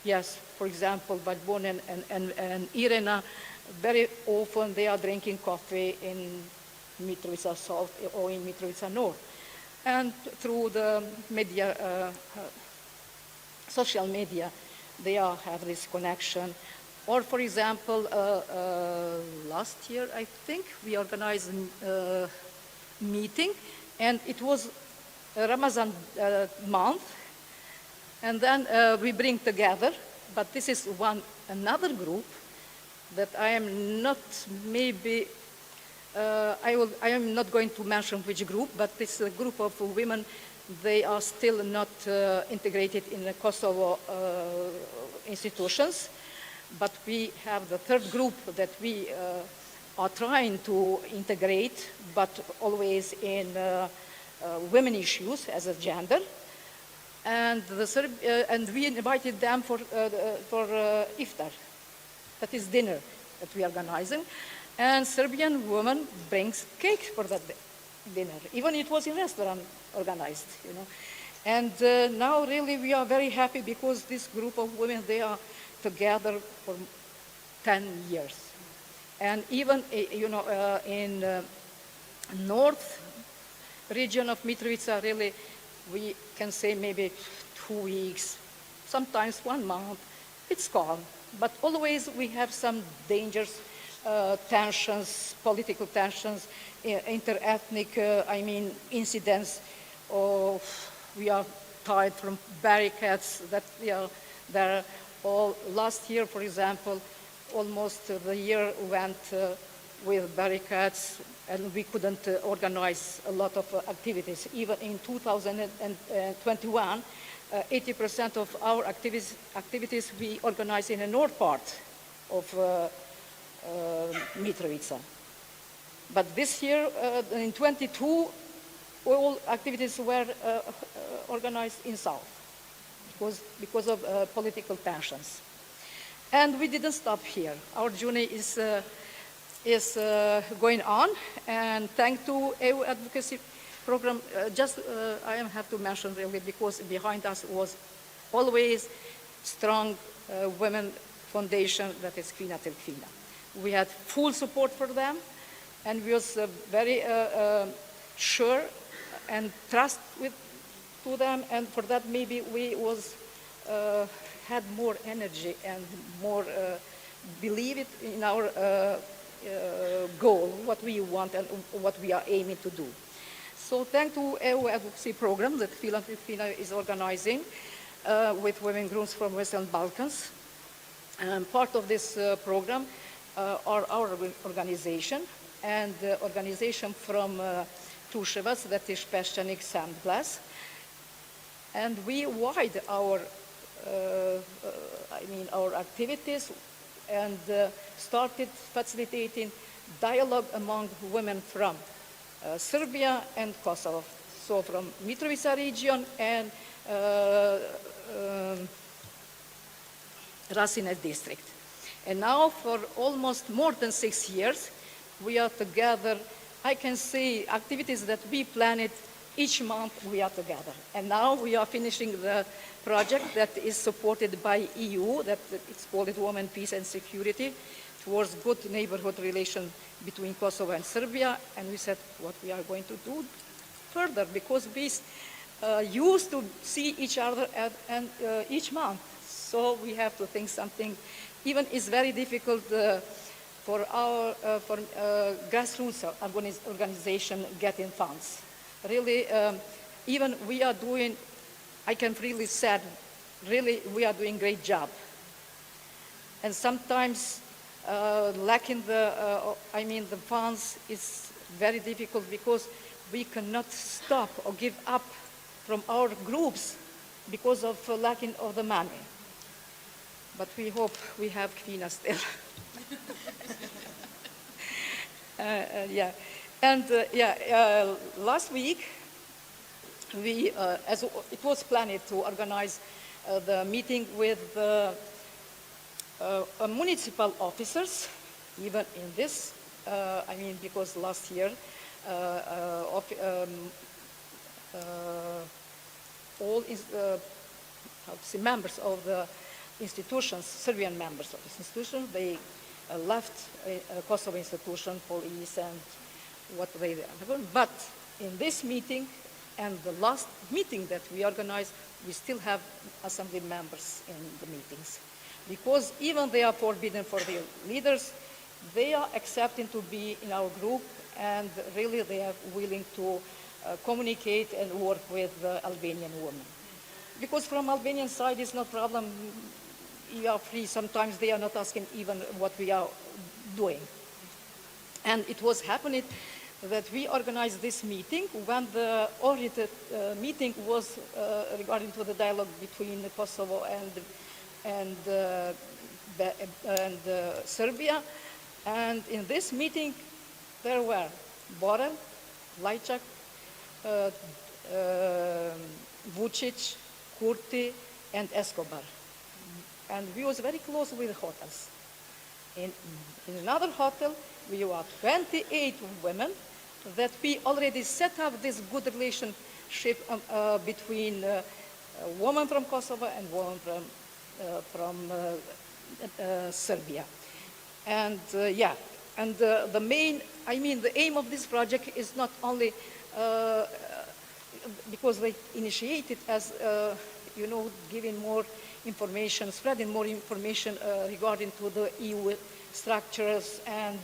yes, for example, Badbon and Irena, very often they are drinking coffee in Mitrovica South or in Mitrovica North. And through the media, social media, they have this connection. Or for example, last year, I think, we organized a meeting, and it was Ramadan month, and then we bring together, but this is another group that I am not maybe, I am not going to mention which group, but this is a group of women. They are still not integrated in the Kosovo institutions, but we have the third group that we are trying to integrate, but always in women issues as a gender. And, and we invited them for iftar, that is dinner that we are organizing. And Serbian woman brings cake for that dinner. Even it was in restaurant organized, you know. And now really we are very happy because this group of women, they are together for 10 years. And even, you know, in north region of Mitrovica, really, we can say maybe 2 weeks, sometimes 1 month, it's calm. But always we have some dangers, tensions, political tensions, inter-ethnic, I mean, incidents, or we are tired from barricades that we are there. All last year, for example, almost the year went with barricades, and we couldn't organize a lot of activities. Even in 2021, 80% of our activities we organize in the north part of Mitrovica. But this year, in 22, all activities were organized in south because of political tensions. And we didn't stop here. Our journey is going on, and thanks to EU advocacy program, I have to mention really, because behind us was always strong women foundation, that is Kvinna till Kvinna. We had full support for them, and we was very sure and trust to them, and for that maybe we had more energy and more believe it in our goal, what we want and what we are aiming to do. So thanks to EU advocacy program that Kvinna is organizing with women groups from Western Balkans. And part of this program are our organization and the organization from Tuševac, that is Peščanik Sandglass. And we wide our our activities and started facilitating dialogue among women from Serbia and Kosovo. So from Mitrovica region and Rasina district. And now for almost more than 6 years, we are together. I can say activities that we planned each month we are together. And now we are finishing the project that is supported by EU, that it's called Women, Peace and Security, towards good neighborhood relation between Kosovo and Serbia. And we said what we are going to do further, because we used to see each other each month. So we have to think something. Even it's very difficult for our grassroots organization getting funds. Really, even we are doing, I can really say, really we are doing great job. And sometimes lacking the funds is very difficult because we cannot stop or give up from our groups because of lacking of the money. But we hope we have Kvinna still. Yeah, and last week we, as it was planned to organize the meeting with municipal officers, even in this, I mean, because last year all members of the institutions, Serbian members of this institution, they left Kosovo institution, police, and what they have. But in this meeting and the last meeting that we organized, we still have assembly members in the meetings. Because even they are forbidden for the leaders, they are accepting to be in our group, and really they are willing to communicate and work with Albanian women. Because from Albanian side, it's no problem. You are free. Sometimes they are not asking even what we are doing. And it was happening that we organized this meeting when the oriented meeting was regarding to the dialogue between Kosovo and Serbia. And in this meeting, there were Borel, Lajčak, Vučić, Kurti, and Escobar. And we was very close with hotels. In another hotel, we were 28 women that we already set up this good relationship between a woman from Kosovo and woman from Serbia. And the main, I mean, the aim of this project is not only because they initiated as, giving more information, spreading more information regarding to the EU structures and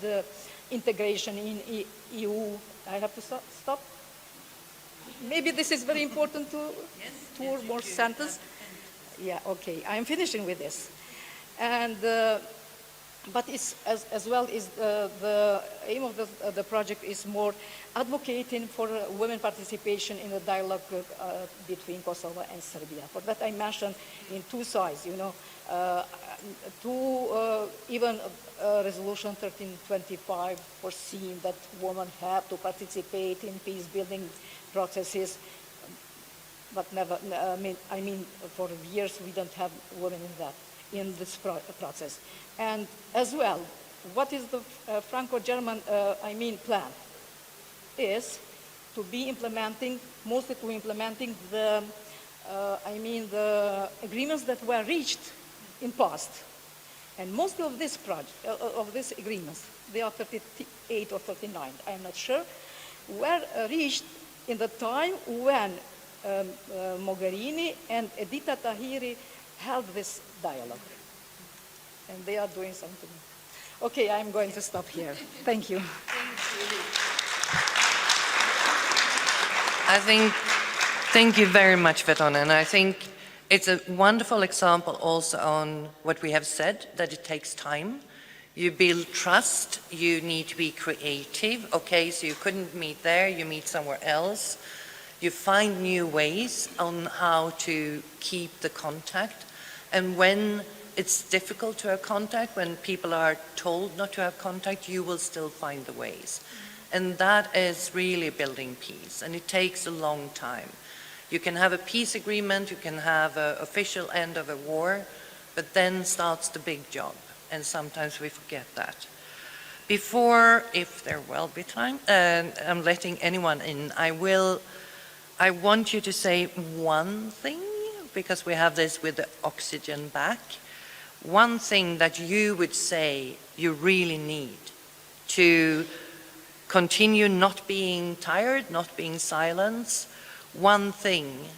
integration in EU. I have to stop? Maybe this is very important to two more sentences. Yeah, okay, I'm finishing with this. And, but it's as well is the aim of the project is more advocating for women participation in the dialogue between Kosovo and Serbia. For that I mentioned in two sides, even Resolution 1325 foreseen that women have to participate in peace building processes, but never, I mean for years we don't have women in this process. And as well, what is the Franco-German, plan? Is to be implementing, mostly to implementing the, the agreements that were reached in past. And most of this of these agreements, they are 38 or 39, I'm not sure, were reached in the time when Mogherini and Edita Tahiri held this dialogue. And they are doing something. Okay, I'm going to stop here. Thank you. Thank you very much, Vetona, and I think it's a wonderful example also on what we have said, that it takes time. You build trust, you need to be creative. Okay, so you couldn't meet there, you meet somewhere else. You find new ways on how to keep the contact. And when it's difficult to have contact, when people are told not to have contact, you will still find the ways. And that is really building peace, and it takes a long time. You can have a peace agreement, you can have an official end of a war, but then starts the big job, and sometimes we forget that. Before, if there will be time, I'm letting anyone in, I want you to say one thing, because we have this with the oxygen back. One thing that you would say you really need to continue not being tired, not being silenced. One thing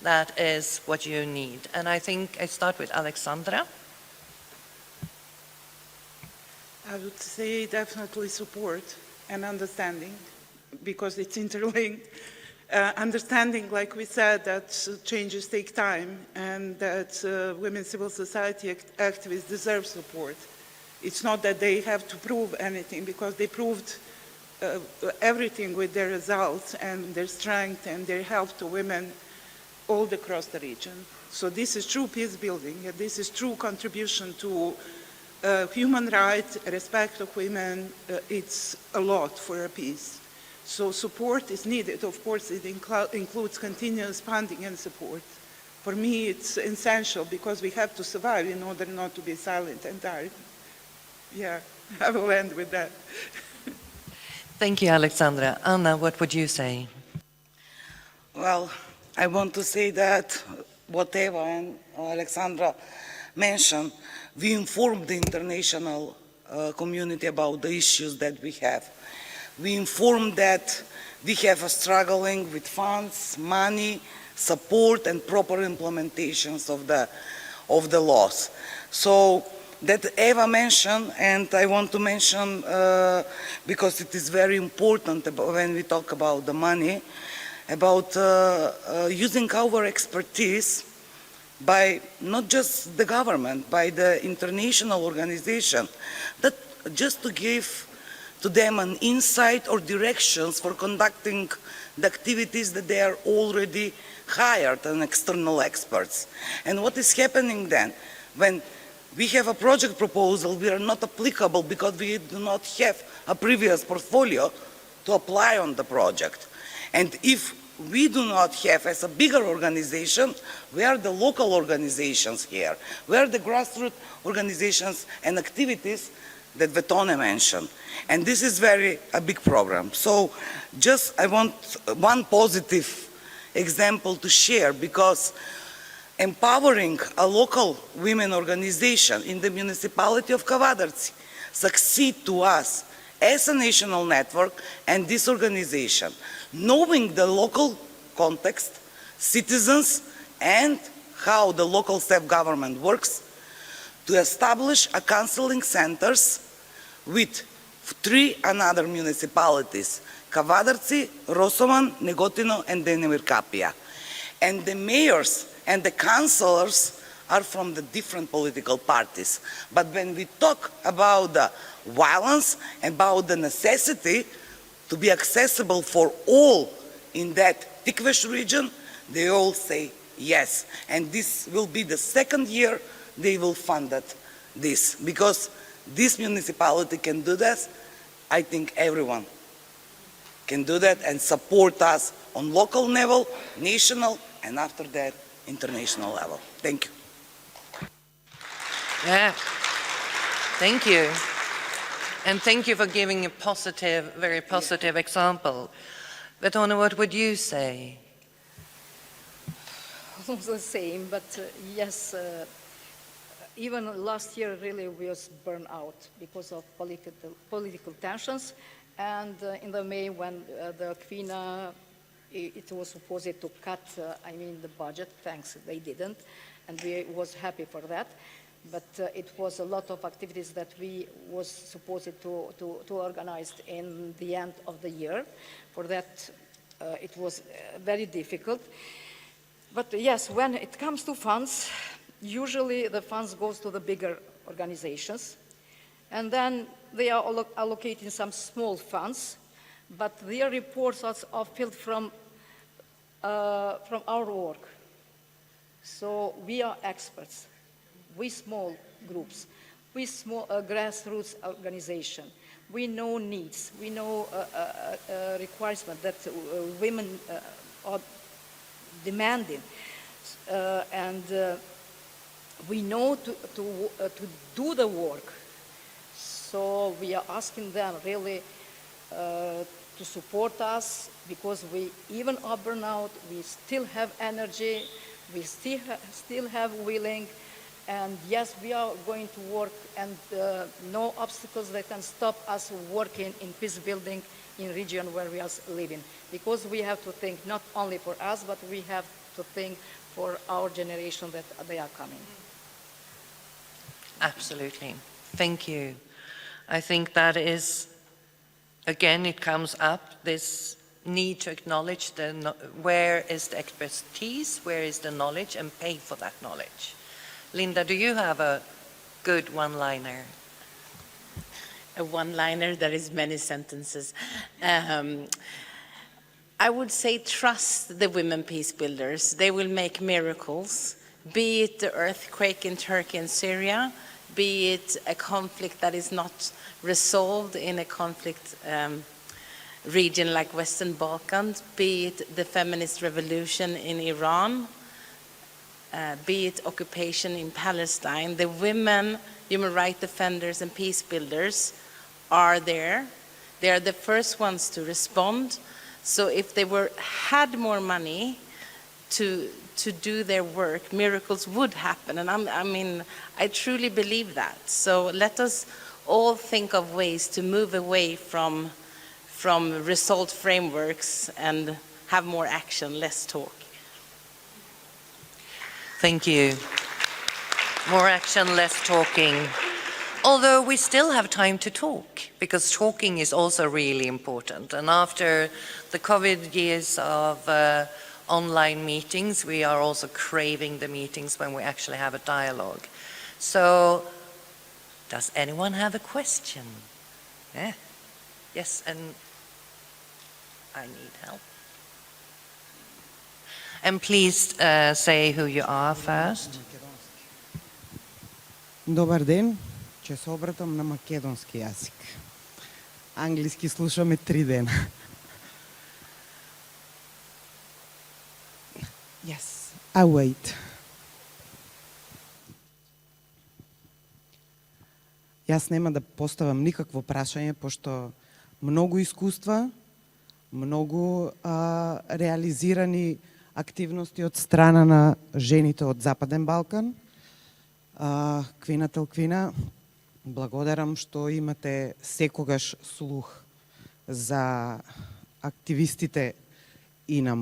that is what you need. And I think I start with Alexandra. I would say definitely support and understanding, because it's interlinked. Understanding, like we said, that changes take time and that women civil society activists deserve support. It's not that they have to prove anything, because they proved everything with their results and their strength and their help to women all across the region. So this is true peace building, and this is true contribution to human rights, respect of women, it's a lot for a peace. So support is needed. Of course, it includes continuous funding and support. For me, it's essential because we have to survive in order not to be silent and die. Yeah, I will end with that. Thank you, Alexandra. Anna, what would you say? Well, I want to say that what Eva and Alexandra mentioned, we informed the international community about the issues that we have. We informed that we have a struggling with funds, money, support, and proper implementations of the laws. So that Eva mentioned, and I want to mention because it is very important when we talk about the money, about using our expertise by not just the government, by the international organization, that just to give to them an insight or directions for conducting the activities that they are already hired and external experts. And what is happening then? When we have a project proposal, we are not applicable because we do not have a previous portfolio to apply on the project. And if we do not have, as a bigger organization, we are the local organizations here. We are the grassroots organizations and activities that Vetone mentioned. And this is a big program. So just I want one positive example to share, because empowering a local women organization in the municipality of Kavadarci succeed to us as a national network and this organization, knowing the local context, citizens, and how the local self-government works, to establish a counseling centers with 3 another municipalities, Kavadarci, Rosovan, Negotino, and Denimirkapia. And the mayors and the councillors are from the different political parties. But when we talk about the violence, about the necessity to be accessible for all in that Tikvesh region, they all say yes. And this will be the second year they will fund this. Because this municipality can do this, I think everyone can do that and support us on local level, national, and after that, international level. Thank you. Yeah, thank you. And thank you for giving a positive, very positive example. Vetone, what would you say? Almost the same, but yes, even last year really was burned out because of political tensions. And in the May, when the Kvina, it was supposed to cut, the budget, thanks, they didn't, and we was happy for that. But it was a lot of activities that we was supposed to organize in the end of the year. For that, it was very difficult. But yes, when it comes to funds, usually the funds goes to the bigger organizations, and then they are allocating some small funds, but their reports are filled from our work. So we are experts. We small groups, we small grassroots organization. We know needs, we know requirements that women are demanding, and we know to do the work. So we are asking them really to support us, because we even are burnt out, we still have energy, we still have willing. And yes, we are going to work, and no obstacles that can stop us working in peace building in region where we are living. Because we have to think not only for us, but we have to think for our generation that they are coming. Absolutely. Thank you. I think that is, again, it comes up, this need to acknowledge where is the expertise, where is the knowledge, and pay for that knowledge. Linda, do you have a good one-liner? A one-liner that is many sentences. I would say trust the women peace builders. They will make miracles, be it the earthquake in Turkey and Syria, be it a conflict that is not resolved in a conflict region like Western Balkans, be it the feminist revolution in Iran, be it occupation in Palestine. The women, human rights defenders and peace builders are there. They are the first ones to respond. So if they had more money to do their work, miracles would happen. And I truly believe that. So let us all think of ways to move away from result frameworks and have more action, less talk. Thank you. More action, less talking. Although we still have time to talk, because talking is also really important. And after the COVID years of online meetings, we are also craving the meetings when we actually have a dialogue. So, does anyone have a question? Yeah. Yes, and I need help. And please say who you are first. Добар ден, ќе се обратам на македонски јазик. Англиски слушаме 3 дена. Yes, I wait. Јас нема да поставам никакво прашање, пошто многу искуства, многу реализирани активности од страна на жените од Западен Балкан. Квина Телквина, благодарам што имате секогаш слух за активистите и на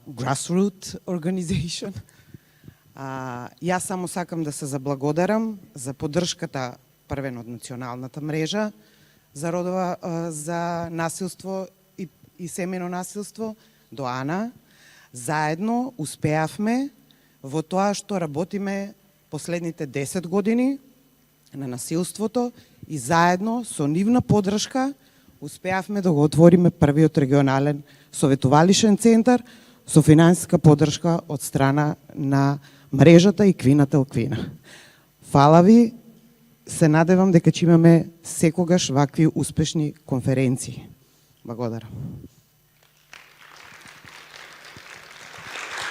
grassroots organization. Јас само сакам да се заблагодарам за поддршката првен од националната мрежа за насилство и семејно насилство до Ана. Заедно успеавме во тоа што работиме последните 10 години на насилството и заедно со нивна поддршка успеавме да го отвориме првиот регионален советувалишен центар со финансиска поддршка од страна на мрежата и Квина Телквина. Фала ви, се надевам дека ќе имаме секогаш вакви успешни конференции. Благодарам.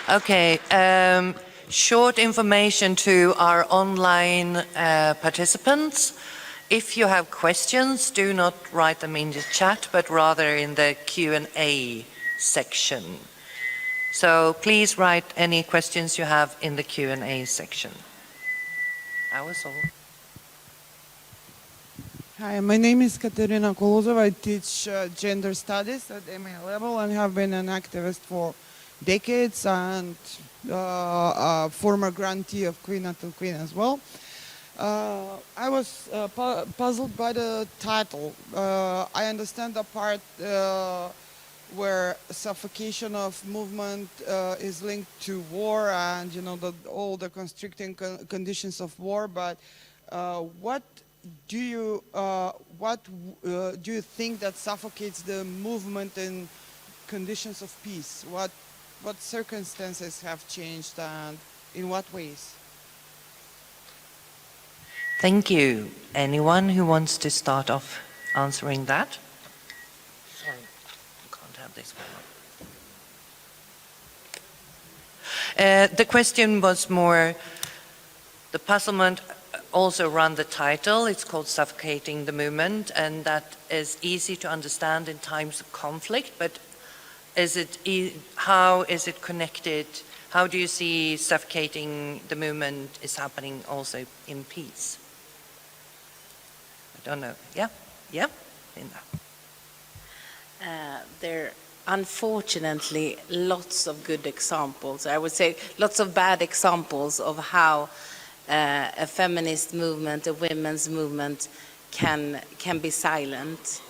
Okay, short information to our online participants. If you have questions, do not write them in the chat, but rather in the Q&A section. So please write any questions you have in the Q&A section. That was all. Hi, my name is Katerina Kolozova. I teach gender studies at MA level and have been an activist for decades and a former grantee of Queen to Queen as well. I was puzzled by the title. I understand the part where suffocation of movement is linked to war and all the constricting conditions of war, but what do you think that suffocates the movement in conditions of peace? What circumstances have changed and in what ways? Thank you. Anyone who wants to start off answering that? Sorry, I can't have this one. The question was more, the puzzlement also around the title. It's called Suffocating the Movement, and that is easy to understand in times of conflict, but how is it connected? How do you see suffocating the movement is happening also in peace? I don't know. Yeah? Linda. There are unfortunately lots of good examples. I would say lots of bad examples of how a feminist movement, a women's movement can be silent.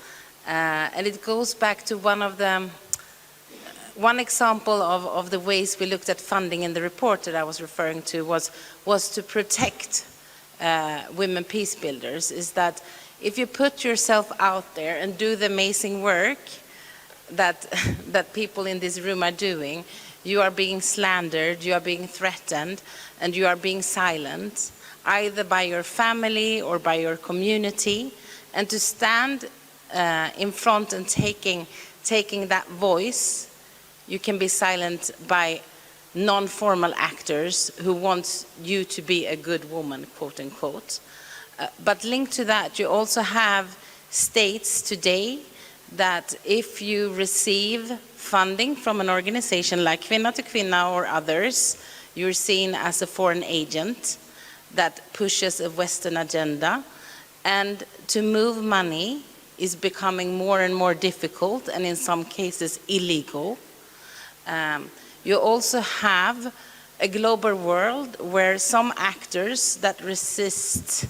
And it goes back to one example of the ways we looked at funding in the report that I was referring to was to protect women peace builders, is that if you put yourself out there and do the amazing work that people in this room are doing, you are being slandered, you are being threatened, and you are being silent. either by your family or by your community, and to stand in front and taking that voice. You can be silent by non-formal actors who want you to be a good woman, quote unquote. But linked to that, you also have states today that if you receive funding from an organization like Kvinna till Kvinna or others, you're seen as a foreign agent that pushes a Western agenda. And to move money is becoming more and more difficult, and in some cases illegal. You also have a global world where some actors that resist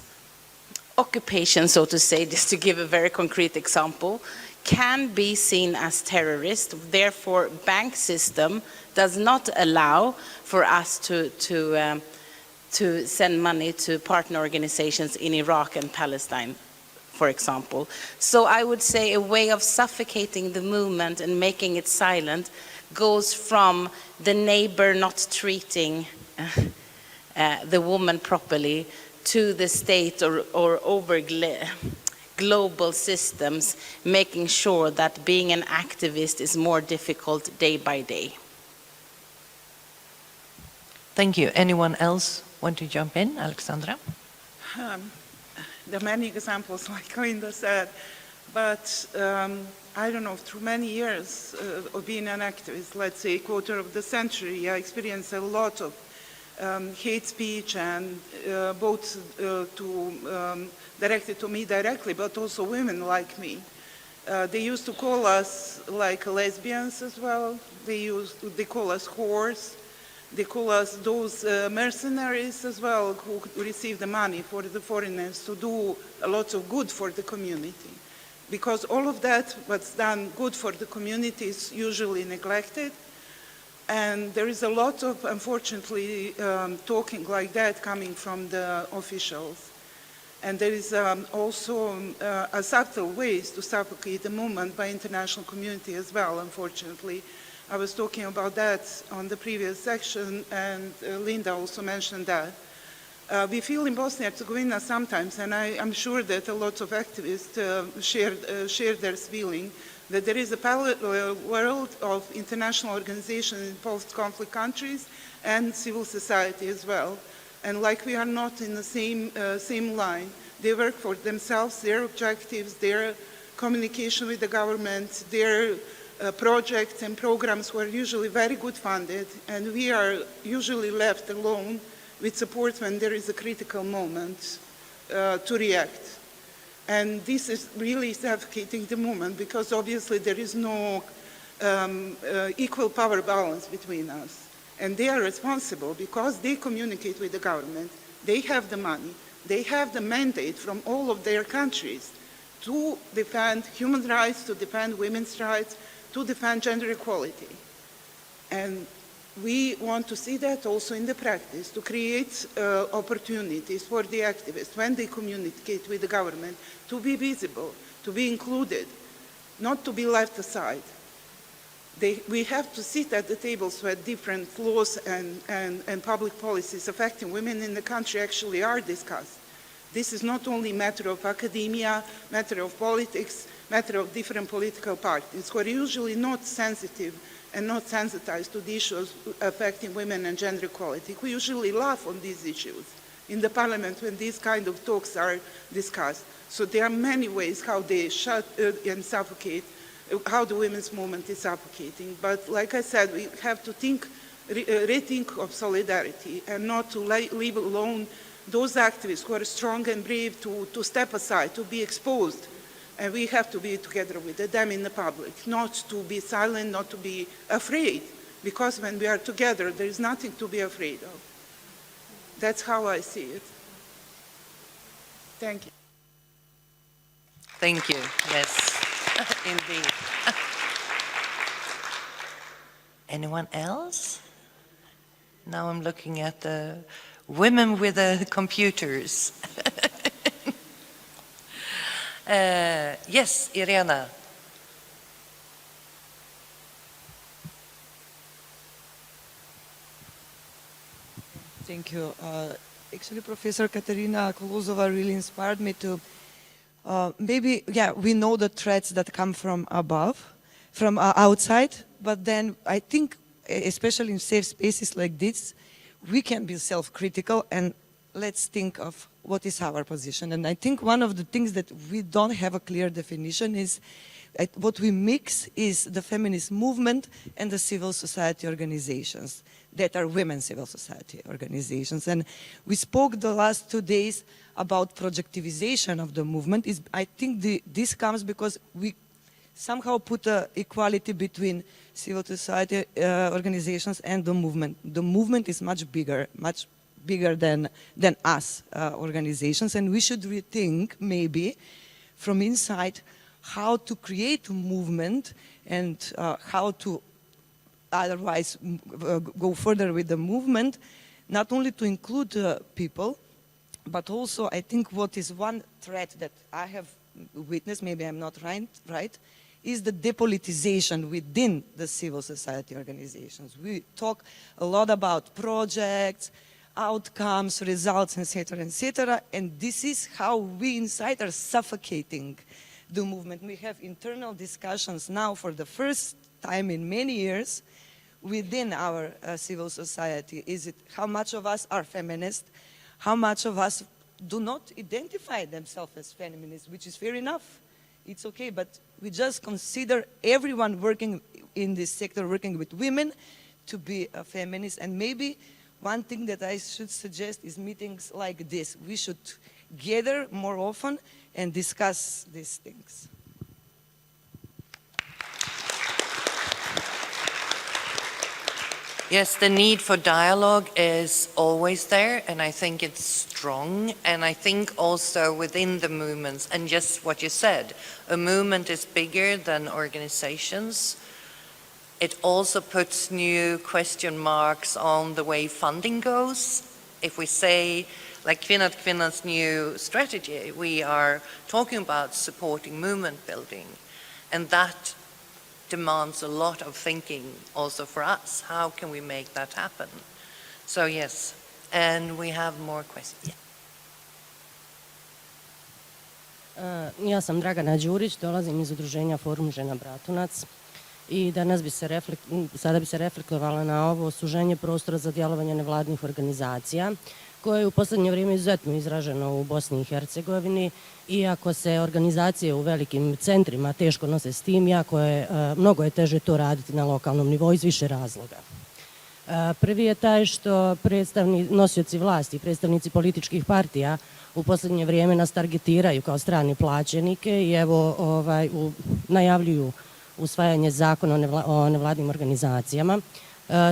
occupation, so to say, just to give a very concrete example, can be seen as terrorists. Therefore, bank system does not allow for us to send money to partner organizations in Iraq and Palestine, for example. So I would say a way of suffocating the movement and making it silent goes from the neighbor not treating the woman properly to the state or over global systems, making sure that being an activist is more difficult day by day. Thank you. Anyone else want to jump in? Alexandra? There are many examples, like Linda said, but I don't know, through many years of being an activist, let's say a quarter of the century, I experienced a lot of hate speech, and both directed to me directly, but also women like me. They used to call us like lesbians as well. They call us whores. They call us those mercenaries as well who receive the money for the foreigners to do a lot of good for the community. Because all of that, what's done good for the community, is usually neglected. And there is a lot of, unfortunately, talking like that coming from the officials. And there is also a subtle ways to suffocate the movement by international community as well, unfortunately. I was talking about that on the previous section, and Linda also mentioned that. We feel in Bosnia and Herzegovina sometimes, and I'm sure that a lot of activists share their feeling, that there is a parallel world of international organizations in post-conflict countries and civil society as well. And like we are not in the same line, they work for themselves, their objectives, their communication with the government, their projects and programs were usually very good funded, and we are usually left alone with support when there is a critical moment to react. And this is really suffocating the movement, because obviously there is no equal power balance between us. And they are responsible because they communicate with the government, they have the money, they have the mandate from all of their countries to defend human rights, to defend women's rights, to defend gender equality. And we want to see that also in the practice, to create opportunities for the activists when they communicate with the government to be visible, to be included, not to be left aside. We have to sit at the tables where different laws and public policies affecting women in the country actually are discussed. This is not only a matter of academia, matter of politics, matter of different political parties who are usually not sensitive and not sensitized to the issues affecting women and gender equality, who usually laugh on these issues in the parliament when these kind of talks are discussed. So there are many ways how they shut and suffocate, how the women's movement is suffocating. But like I said, we have to rethink of solidarity and not to leave alone those activists who are strong and brave to step aside, to be exposed. And we have to be together with them in the public, not to be silent, not to be afraid, because when we are together, there is nothing to be afraid of. That's how I see it. Thank you. Thank you. Yes, indeed. Anyone else? Now I'm looking at the women with the computers. Yes, Irena. Thank you. Actually, Professor Katerina Kolozova really inspired me to maybe, we know the threats that come from above, from outside, but then I think, especially in safe spaces like this, we can be self-critical and let's think of what is our position. And I think one of the things that we don't have a clear definition is what we mix is the feminist movement and the civil society organizations that are women's civil society organizations. And we spoke the last 2 days about projectivization of the movement. I think this comes because we somehow put equality between civil society organizations and the movement. The movement is much bigger than us organizations, and we should rethink maybe from inside how to create a movement and how to otherwise go further with the movement, not only to include people, but also I think what is one threat that I have witnessed, maybe I'm not right, is the depolitization within the civil society organizations. We talk a lot about projects, outcomes, results, etc., and this is how we inside are suffocating the movement. We have internal discussions now for the first time in many years within our civil society. Is it how much of us are feminist? How much of us do not identify themselves as feminists, which is fair enough. It's okay, but we just consider everyone working in this sector, working with women, to be a feminist. And maybe one thing that I should suggest is meetings like this. We should gather more often and discuss these things. Yes, the need for dialogue is always there, and I think it's strong. And I think also within the movements, and just what you said, a movement is bigger than organizations. It also puts new question marks on the way funding goes. If we say, like Kvinna till Kvinna's new strategy, we are talking about supporting movement building, and that demands a lot of thinking also for us. How can we make that happen? So yes, and we have more questions. Ja sam Dragana Đurić, dolazim iz udruženja Forum žena Bratunac i sada bi se reflektovala na ovo suženje prostora za djelovanje nevladnih organizacija koje je u posljednje vrijeme izuzetno izraženo u Bosni i Hercegovini, iako se organizacije u velikim centrima teško nose s tim, mnogo je teže to raditi na lokalnom nivou iz više razloga. Prvi je taj što nosioci vlasti, predstavnici političkih partija u posljednje vrijeme nas targetiraju kao strani plaćenike i evo najavljuju usvajanje zakona o nevladnim organizacijama.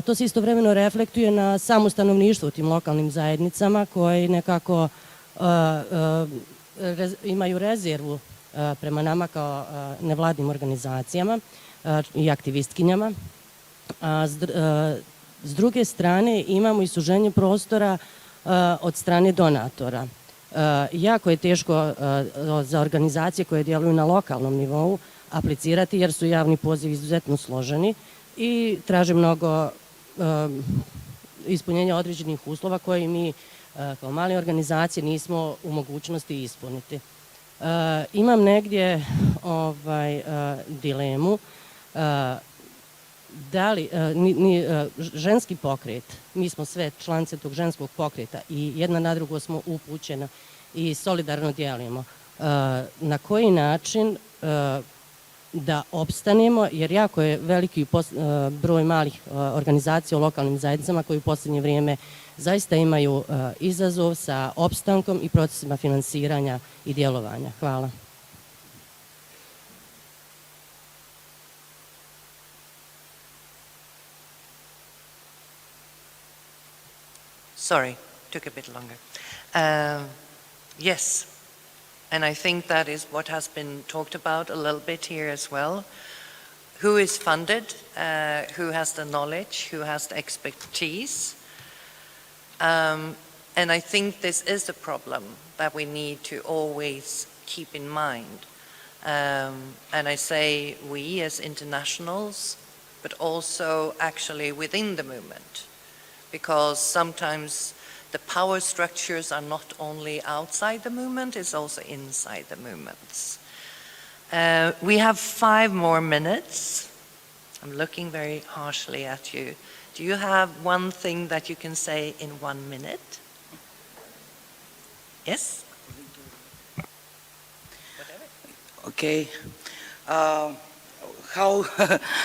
To se istovremeno reflektuje na samo stanovništvo u tim lokalnim zajednicama koji nekako imaju rezervu prema nama kao nevladnim organizacijama i aktivistkinjama. S druge strane imamo i suženje prostora od strane donatora. Jako je teško za organizacije koje djeluju na lokalnom nivou aplicirati jer su javni pozivi izuzetno složeni i traže mnogo ispunjenja određenih uslova koje mi kao male organizacije nismo u mogućnosti ispuniti. Imam negdje dilemu da li ženski pokret, mi smo sve članice tog ženskog pokreta i jedna na drugo smo upućena i solidarno djelujemo. Na koji način da opstanemo, jer jako je veliki broj malih organizacija u lokalnim zajednicama koji u posljednje vrijeme zaista imaju izazov sa opstankom i procesima finansiranja i djelovanja. Hvala. Sorry, took a bit longer. Yes, and I think that is what has been talked about a little bit here as well. Who is funded, who has the knowledge, who has the expertise. And I think this is a problem that we need to always keep in mind. And I say we as internationals, but also actually within the movement. Because sometimes the power structures are not only outside the movement, it's also inside the movements. We have 5 more minutes. I'm looking very harshly at you. Do you have one thing that you can say in 1 minute? Yes? Okay. How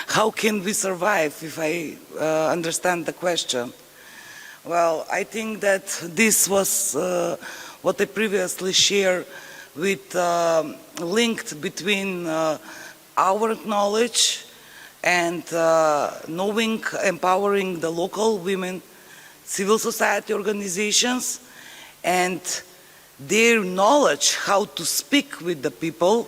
how can we survive, if I understand the question? Well, I think that this was what I previously shared with linked between our knowledge and knowing, empowering the local women, civil society organizations, and their knowledge how to speak with the people,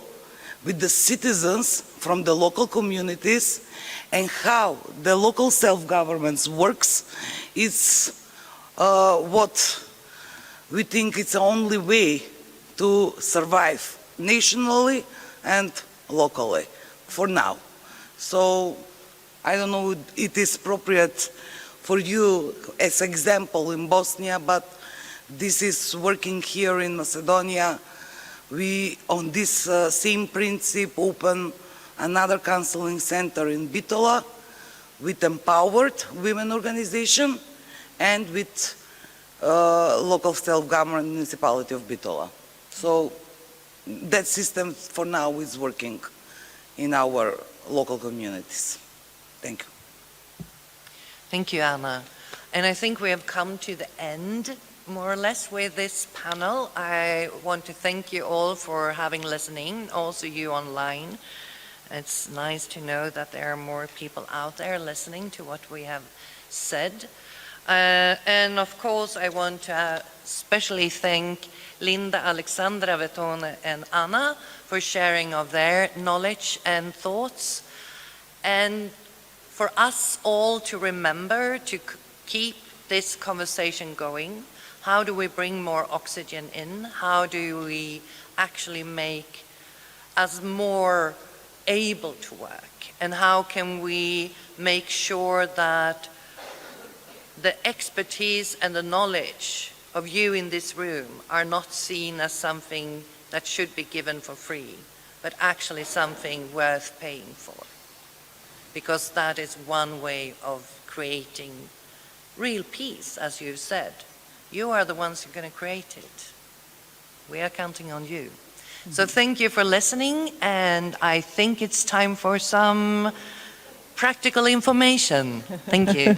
with the citizens from the local communities, and how the local self-government works is what we think it's the only way to survive nationally and locally for now. So I don't know if it is appropriate for you as example in Bosnia, but this is working here in Macedonia. We, on this same principle, open another counseling center in Bitola with empowered women organization and with local self-government municipality of Bitola. So that system for now is working in our local communities. Thank you. Thank you, Anna. And I think we have come to the end, more or less, with this panel. I want to thank you all for having listening, also you online. It's nice to know that there are more people out there listening to what we have said. And of course, I want to especially thank Linda, Alexandra, Vetone, and Anna for sharing of their knowledge and thoughts. And for us all to remember to keep this conversation going. How do we bring more oxygen in? How do we actually make us more able to work? And how can we make sure that the expertise and the knowledge of you in this room are not seen as something that should be given for free, but actually something worth paying for? Because that is one way of creating real peace, as you've said. You are the ones who are going to create it. We are counting on you. So thank you for listening, and I think it's time for some practical information. Thank you.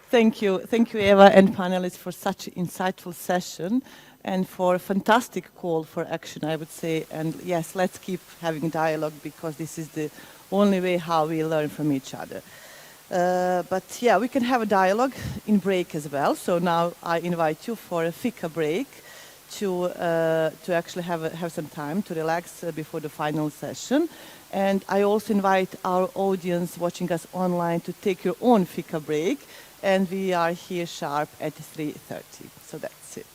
Thank you, Eva and panelists, for such an insightful session and for a fantastic call for action, I would say. And yes, let's keep having dialogue, because this is the only way how we learn from each other. But yeah, we can have a dialogue in break as well. So now I invite you for a fika break to actually have some time to relax before the final session. And I also invite our audience watching us online to take your own fika break. And we are here sharp at 3:30. So that's it.